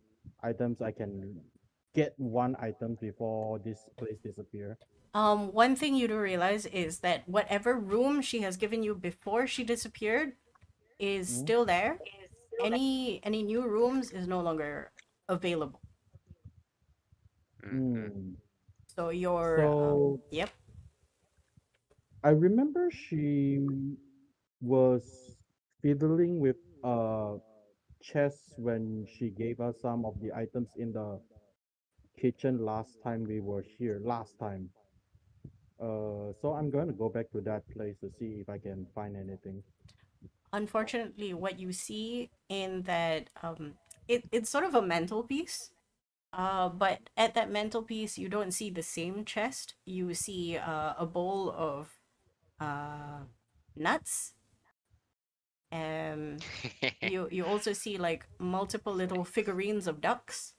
items I can get one item before this place disappear. One thing you do realize is that whatever room she has given you before she disappeared is Hmm? still there. Any new rooms is no longer available. Hmm. Hmm. So your So yep. I remember she was fiddling with chess when she gave us some of the items in the kitchen last time we were here. Last time. So I'm going to go back to that place to see if I can find anything. Unfortunately, what you see in that it's sort of a mantelpiece. But at that mantelpiece, you don't see the same chest. You see a bowl of uh nuts. Um, you also see like multiple little figurines of ducks,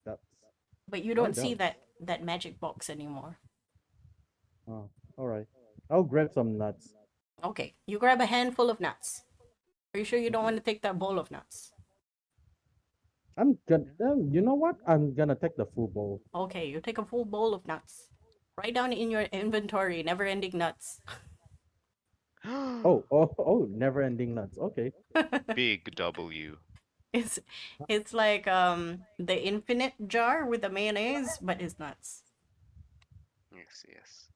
That's but you why don't see ducks. that magic box anymore. Oh, all right. I'll grab some nuts. Okay, you grab a handful of nuts. Are you sure you don't Mhm. want to take that bowl of nuts? I'm gonna. You know what? I'm gonna take the full bowl. Okay, you take a full bowl of nuts. Write down in your inventory, never-ending nuts. Oh! Never-ending nuts. Okay. Big W. it's it's like the infinite jar with the mayonnaise, but it's nuts. Yes, yes.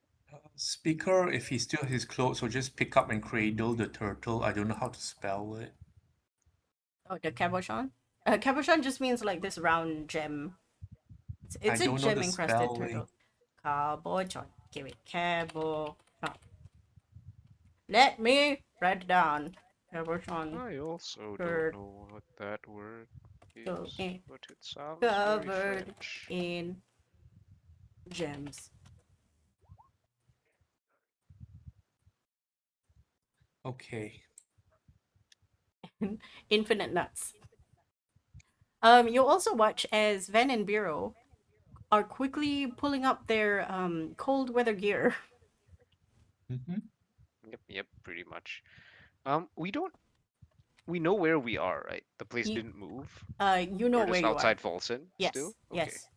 Speaker, if he still has his clothes, will just pick up and cradle the turtle. I don't know how to spell it. Oh, the cabochon. Cabochon just means like this round gem. I It's a don't know gem the encrusted spelling. turtle. Cabochon. Give it cabochon. Let me write it down. Cabochon. I also don't Turtle know what that word is, in but it sounds very covered French. in gems. Okay. Infinite nuts. You also watch as Ven and Biro are quickly pulling up their cold weather gear. Mm-hmm. Yep, pretty much. We don't. We know where we are, right? The place You didn't move. you know We're where just you are. outside Folsom Yes, still. Okay. yes.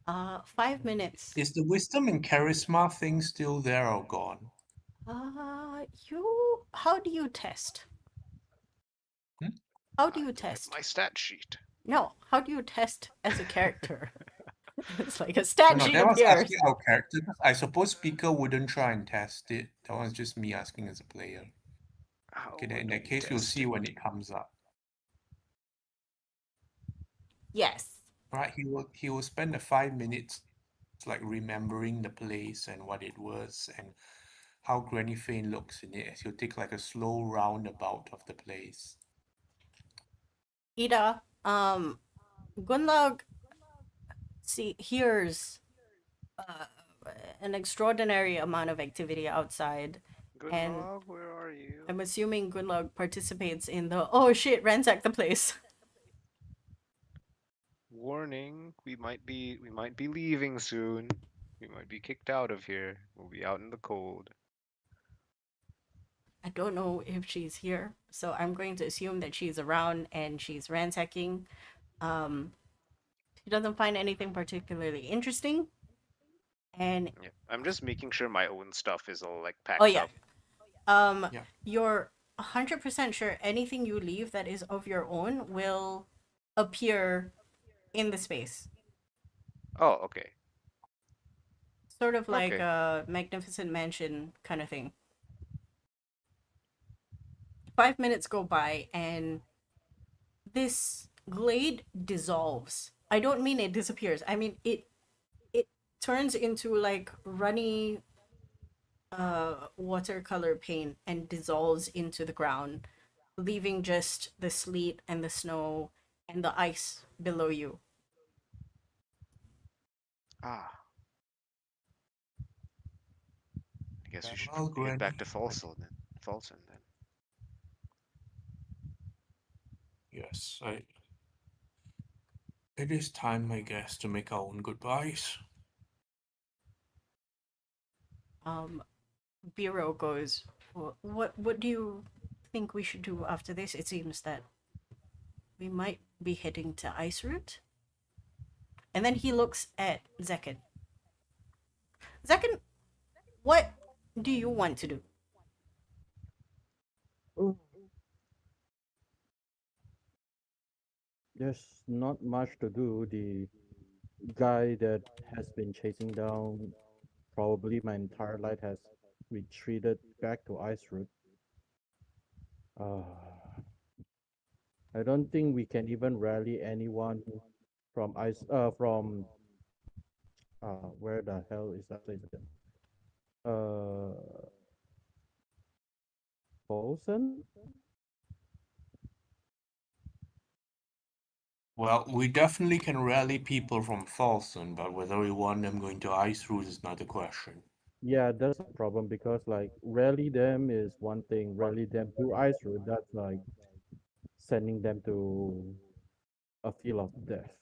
5 minutes. Is the wisdom and charisma thing still there or gone? You. How do you test? Hmm? How do I you look at test? my stat sheet. No, how do you test as a character? It's like a No, stat no, sheet that was appears. asking our character. I suppose speaker wouldn't try and test it. That was just me asking as a player. How Okay, then in would that we case, we'll test see it? when it comes up. Yes. Right, he will spend the 5 minutes like remembering the place and what it was and how Granny Fane looks in it as he'll take like a slow roundabout of the place. Ida, Gunlog hears uh, an extraordinary amount of activity outside, and Gunlog, where are you? I'm assuming Gunlog participates in the oh shit, ransack the place. Warning, we might be leaving soon. We might be kicked out of here. We'll be out in the cold. I don't know if she's here, so I'm going to assume that she's around and she's ransacking. Um, she doesn't find anything particularly interesting, and Yeah, I'm just making sure my own stuff is all like oh packed yeah, up. Yeah. you're 100% sure anything you leave that is of your own will appear in the space. Oh, okay. Sort of like Okay. a magnificent mansion kind of thing. 5 minutes go by and this glade dissolves. I don't mean it disappears. I mean it turns into like runny watercolor paint and dissolves into the ground, leaving just the sleet and the snow and the ice below you. Ah, I guess we should Well, head back Granny, to Folsom then. yes, it is time, I guess, to make our own goodbyes. Um, Biro goes, What do you think we should do after this? It seems that we might be heading to Ice Route." And then he looks at Zekin. Zekin, what do you want to do? Oh, there's not much to do. The guy that has been chasing down probably my entire life has retreated back to Ice Root. Uh, I don't think we can even rally anyone from where the hell is that place again? Uh, Bolson? Well, we definitely can rally people from Folsom, but whether we want them going to Ice Route is not the question. Yeah, that's the problem because like rally them is one thing, rally them to Ice Root, that's like sending them to a field of death.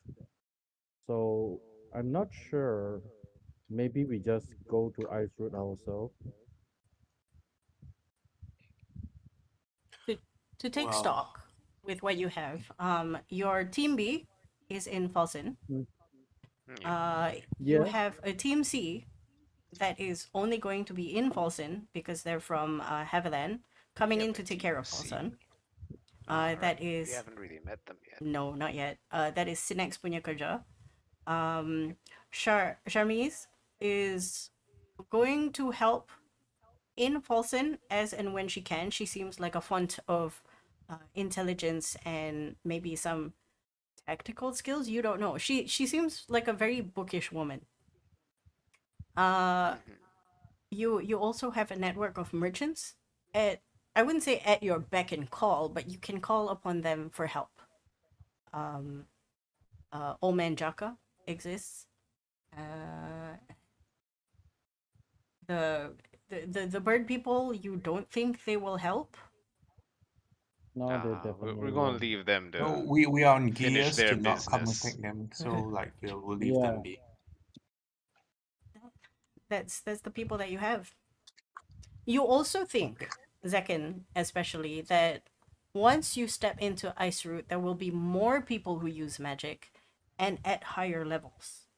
So I'm not sure. Maybe we just go to Ice Root ourselves. To, to take Well, stock with what you have, your team B is in Falsen. Mm, Yeah. You yeah, have a team C that is only going to be in Falsen because they're from Haviland, coming Yep, in a to take care team of C. Falsen. All That right. We is haven't really met them yet. no, not yet. That is Sinex punya kerja. Charmise is going to help in Folsen as and when she can. She seems like a font of intelligence and maybe some tactical skills. You don't know. She seems like a very bookish woman. Uh, Hmm. you also have a network of merchants at, I wouldn't say at your beck and call, but you can call upon them for help. Um, Old Man Jaka exists. Uh, the, the bird people, you don't think they will help? no, they We're definitely going won't. to leave them no, to we are on finish gears to their not come business. attack them, so like we'll leave them Yeah, be. That's the people that you have. You also Okay. think, Zekin especially, that once you step into Ice Root, there will be more people who use magic and at higher levels.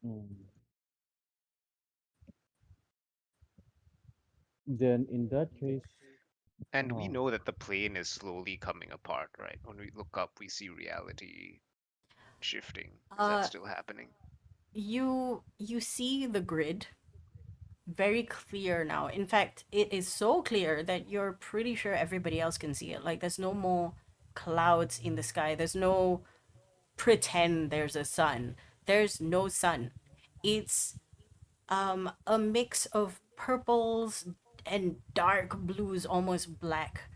mm. Then in that case, And we oh, know that the plane is slowly coming apart, right? When we look up, we see reality shifting. Is that Uh, still happening? you see the grid very clear now. In fact, it is so clear that you're pretty sure everybody else can see it. Like there's no more clouds in the sky. There's no pretend there's a sun. There's no sun. It's a mix of purples and dark blues, almost black.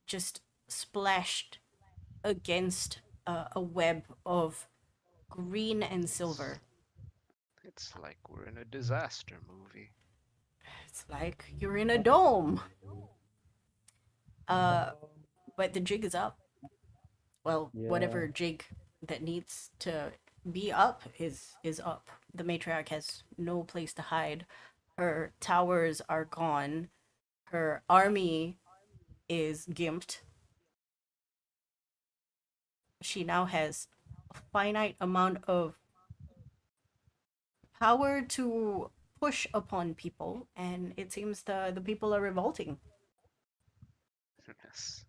Just splashed against a web of green and silver. It's like we're in a disaster movie. It's like you're in a dome. Uh, Um, but the jig is up. Well, yeah. whatever jig that needs to be up is up. The matriarch has no place to hide. Her towers are gone. Her army is gimped. She now has a finite amount of power to push upon people, and it seems the people are revolting. Yes.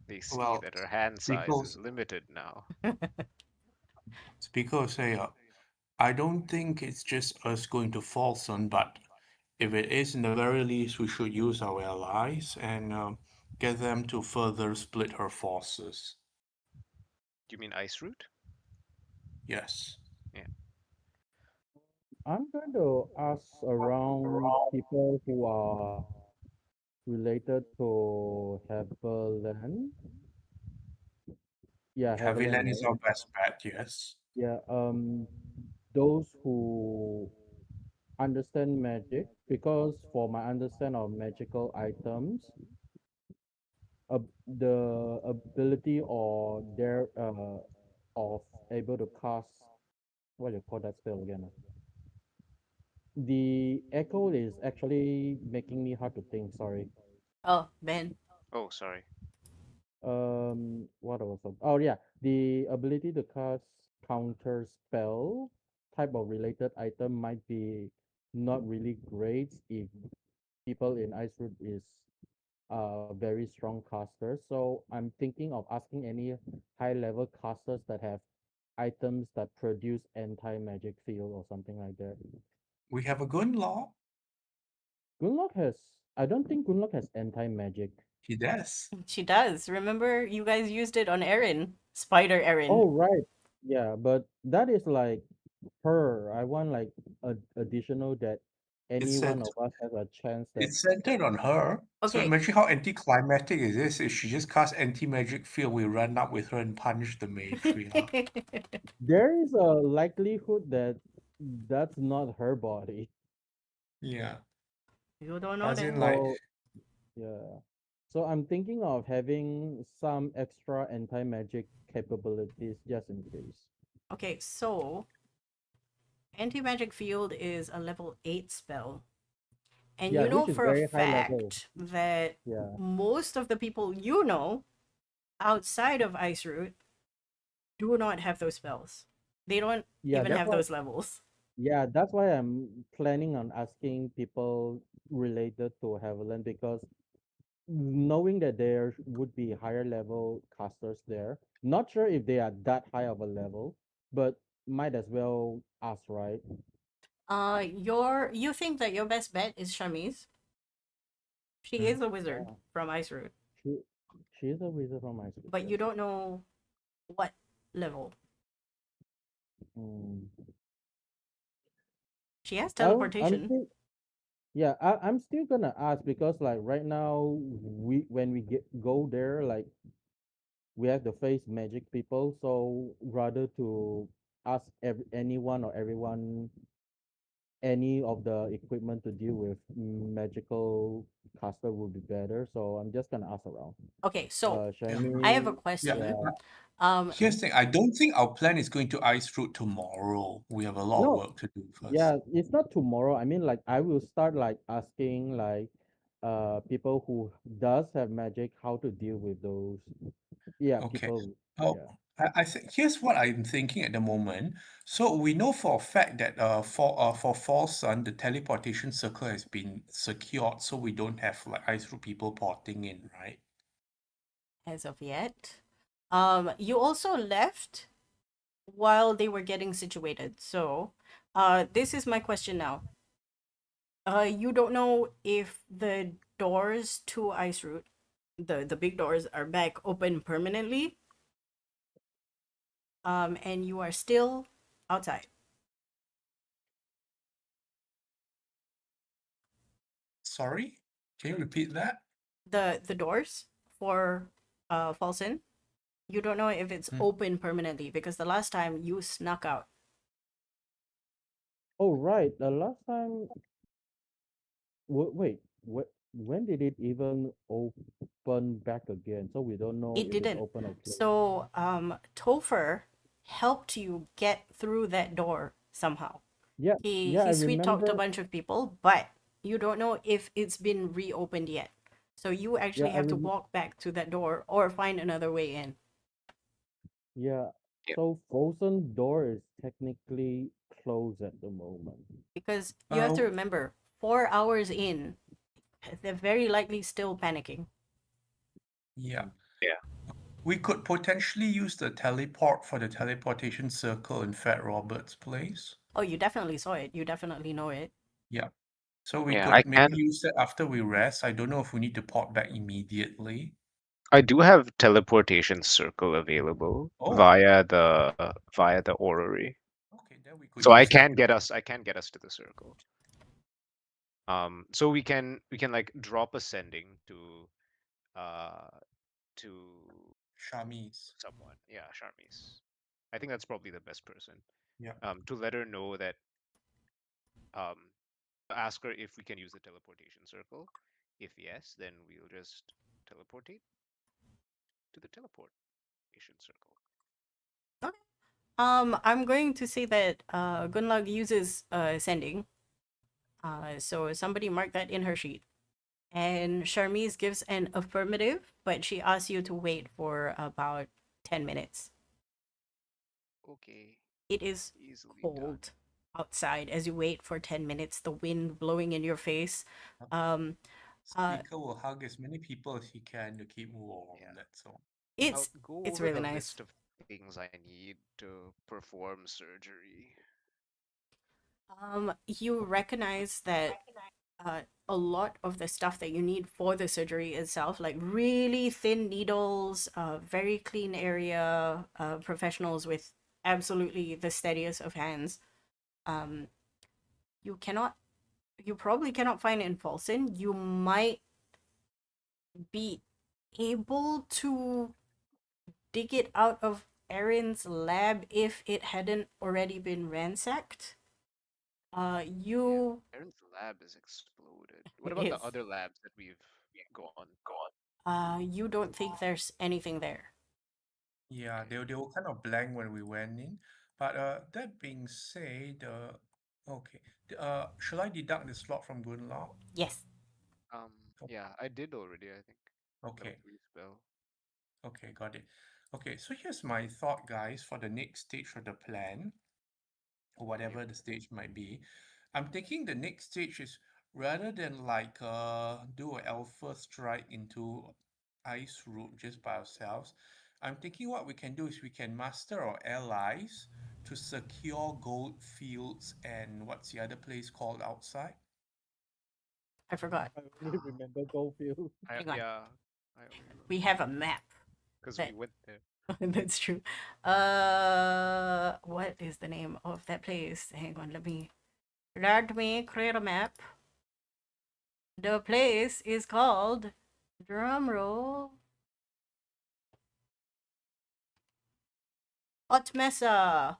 They see Well, that our hand size is Speaker's limited now. Speaker say, I don't think it's just us going to Folsom, but if it is, in the very least, we should use our allies and get them to further split her forces. Do you mean Ice Root? Yes. Yeah. I'm going to ask around people who are related to Haviland. Yeah, Haviland, Haviland is right? our best bet, yes. Yeah, those who understand magic, because for my understand of magical items, the ability or their of able to cast, what do you call that spell again? The echo is actually making me hard to think. Sorry. Oh, Ben. Oh, sorry. What was it? Oh yeah, the ability to cast counter spell type of related item might be not really great if people in Ice Root is very strong casters. So I'm thinking of asking any high level casters that have items that produce anti magic field or something like that. We have a good law. Gunlock has. I don't think Gunlock has anti magic. He does. She does. Remember, you guys used it on Erin, Spider Erin. Oh right, yeah, but that is like her. I want like a additional that It's any one cent- of us has a chance that. it's centered on her. So Okay, imagine how anticlimactic it is if she just casts anti-magic field, we run up with her and punch the matriarch. There is a likelihood that that's not her body. Yeah. you don't know As that. in like So yeah. So I'm thinking of having some extra anti-magic capabilities just in case. Okay, so anti magic field is a level 8 spell. And Yeah, you know which is for a very high level. fact that Yeah. most of the people you know outside of Ice Root do not have those spells. They don't Yeah, even that's have why those levels. that's why I'm planning on asking people related to Haviland because knowing that there would be higher level casters there. Not sure if they are that high of a level, but might as well ask, right? You think that your best bet is Shamiz? She mm, is a wizard Yeah. from Ice Root, She she's a wizard from my school, but yes. you don't know what level. Mm. She has I'm teleportation. still yeah, I'm still gonna ask because like right now we when we go there like we have to face magic people, so rather to ask anyone or everyone any of the equipment to deal with magical caster would be better. So I'm just gonna ask around. Okay, so yeah. I have Shami, a Yeah. yeah, question. Um, Here's the thing. I don't think our plan is going to ice fruit tomorrow. We have a lot of no, work to do first. yeah, it's not tomorrow. I mean, like I will start like asking like people who does have magic how to deal with those. Yeah, Okay. people. Oh, Yeah, I think here's what I'm thinking at the moment. So we know for a fact that for Fall Sun, the teleportation circle has been secured, so we don't have like ice fruit people porting in, right? as of yet. You also left while they were getting situated. So, this is my question now. You don't know if the doors to Ice Route, the big doors, are back open permanently. And you are still outside. Sorry, can you repeat that? The doors for Falsen, you don't know if it's Hmm. open permanently because the last time you snuck out. Oh, right. The last time. Wait. When did it even open back again? So we don't know It if it's didn't. open or closed. So, Topher helped you get through that door somehow. Yeah. He Yeah. I he sweet talked a remember. bunch of people, but you don't know if it's been reopened yet. So you Yeah. actually have to walk back to that door or find another way in Yeah. Yep. So Frozen door is technically closed at the moment. because you have to Uh, remember 4 hours in, they're very likely still panicking. yeah. Mm. Yeah. We could potentially use the teleport for the teleportation circle in Fat Robert's place. Oh, you definitely saw it. You definitely know it. Yeah. So we Yeah, I could maybe can. use that after we rest. I don't know if we need to port back immediately. I do have teleportation circle available Oh, via the orrery. okay, then we could So use that. I can get us to the circle. So we can like drop a sending uh to Shamis. someone. Yeah, Sharmis. I think that's probably the best person. Yeah. To let her know that um ask her if we can use the teleportation circle. If yes, then we'll just teleportate to the teleportation circle. Okay. I'm going to say that Gunlag uses sending. So somebody mark that in her sheet. And Charmise gives an affirmative, but she asks you to wait for about 10 minutes. Okay, It is easily done. cold outside as you wait for 10 minutes, the wind blowing in your face. Okay. Um, uh, Speaker will hug as many people as he can to keep warm. Yeah. That's all. I'll it's go it's over the really nice. list of things I need to perform surgery. You recognize that a lot of the stuff that you need for the surgery itself, like really thin needles, very clean area, professionals with absolutely the steadiest of hands. Um, you cannot, you probably cannot find it in Folsom. You might be able to dig it out of Erin's lab if it hadn't already been ransacked. Yeah, You Aaron's lab is exploded. What it about the is. other labs that we've gone? You don't think there's anything there. Yeah, Okay. they were kind of blank when we went in. But that being said, okay. Shall I deduct the slot from Gunlock? Yes. Um, Oh, yeah, I did already, I think. Level okay. 3 spell. Okay, got it. Okay, so here's my thought, guys, for the next stage of the plan, or Yep. whatever the stage might be. I'm thinking the next stage is rather than like do an alpha strike into ice route just by ourselves. I'm thinking what we can do is we can master our allies to secure gold fields and what's the other place called outside? I forgot. I only remember Goldfield. Hang on. Yeah, I only We remember have a map. because we That went there. that's true. What is the name of that place? Hang on, let me create a map. The place is called drumroll Hot Mesa.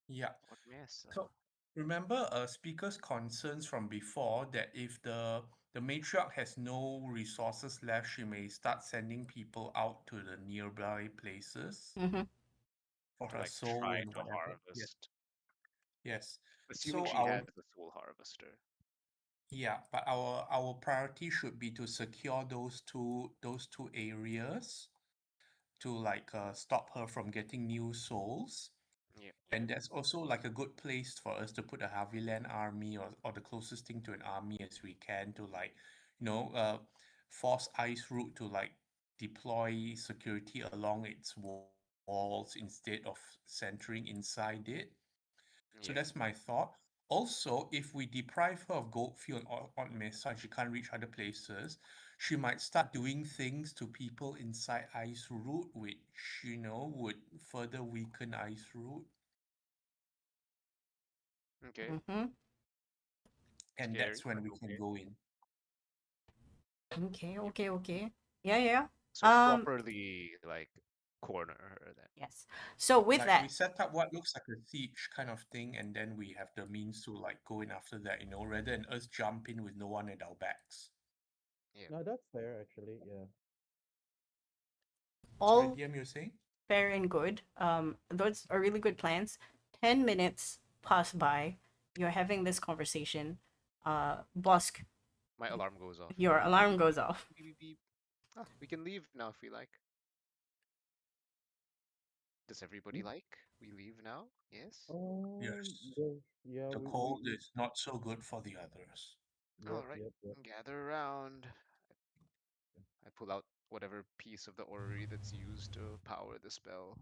Yeah. What mess? So remember speaker's concerns from before that if the matriarch has no resources left, she may start sending people out to the nearby places Mm-hmm. for To her like soul try and to whatever. Yes. harvest. Yes. Assuming So she our has the soul harvester. yeah, but our priority should be to secure those two areas to like stop her from getting new souls. Yeah. And that's also like a good place for us to put a Haviland army or the closest thing to an army as we can to like, force Ice Route to like deploy security along its walls instead of centering inside it. So that's Yeah. my thought. Also, if we deprive her of Goldfield or Mesa and she can't reach other places, she might start doing things to people inside Ice Route, which, would further weaken Ice Route. Okay. Mm-hmm. And Scary, that's when but we can okay. go in. Okay, okay, okay. Yeah, yeah. So Um, properly like corner her then. yes. So with Like that, we set up what looks like a siege kind of thing, and then we have the means to like go in after that, rather than us jump in with no one at our backs. Yeah. No, that's fair actually. Yeah. Sorry, all DM, you're saying? fair and good. Those are really good plans. 10 minutes pass by. You're having this conversation. Bosk, My alarm goes off. your Beep, beep, alarm beep, goes beep, off. beep, beep, beep. Ah, we can leave now if we like. Does everybody like? We leave now? Yes? Yes. Yeah, yeah. The cold is not so good for the others. Yep, All right. yep, yep. Gather around. I pull out whatever piece of the orrery that's used to power the spell.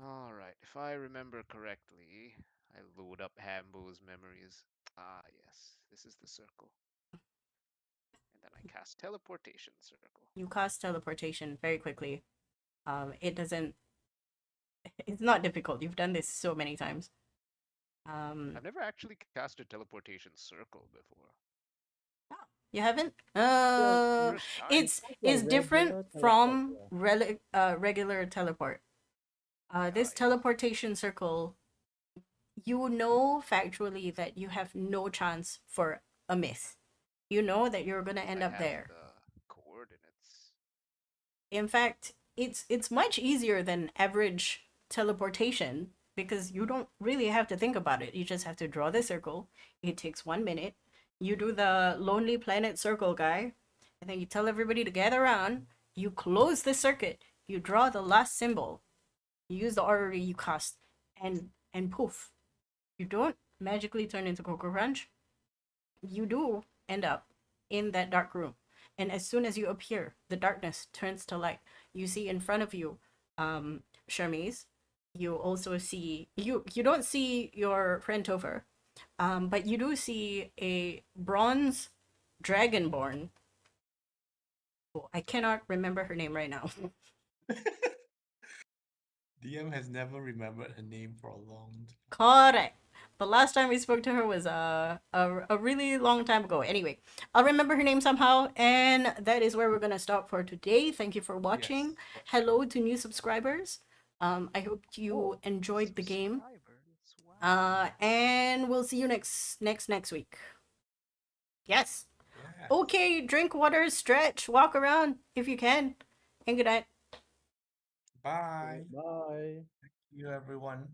All right. If I remember correctly, I load up Hambo's memories. Ah, yes. This is the circle. And then I cast teleportation circle. You cast teleportation very quickly. It doesn't. It's not difficult. You've done this so many times. I've never actually cast a teleportation circle before. You haven't? Yeah, First time. It's like different regular teleport. from Yeah. regular teleport. Ah, This yes. teleportation circle, you know factually that you have no chance for a miss. You know that you're gonna end I up have there. the coordinates. In fact, it's much easier than average teleportation because you don't really have to think about it. You just have to draw the circle. It takes 1 minute. You do the Lonely Planet circle guy, and then you tell everybody to gather around. You close the circuit. You draw the last symbol. You use the orrery you cast, and poof, you don't magically turn into Coco Crunch. You do end up in that dark room. And as soon as you appear, the darkness turns to light. You see in front of you, Shermise. You also see you don't see your friend Topher, but you do see a bronze dragonborn. Oh, I cannot remember her name right now. DM has never remembered her name for a long time. Correct. The last time we spoke to her was a really long time ago. Anyway, I'll remember her name somehow, and that is where we're gonna stop for today. Thank you for watching. Yes, for sure. Hello to new subscribers. I hope you enjoyed the game. Subscribers. Wow. And we'll see you next week. Yes. Yeah. Okay, drink water, stretch, walk around if you can. And good night. Bye. Bye. Thank you, everyone.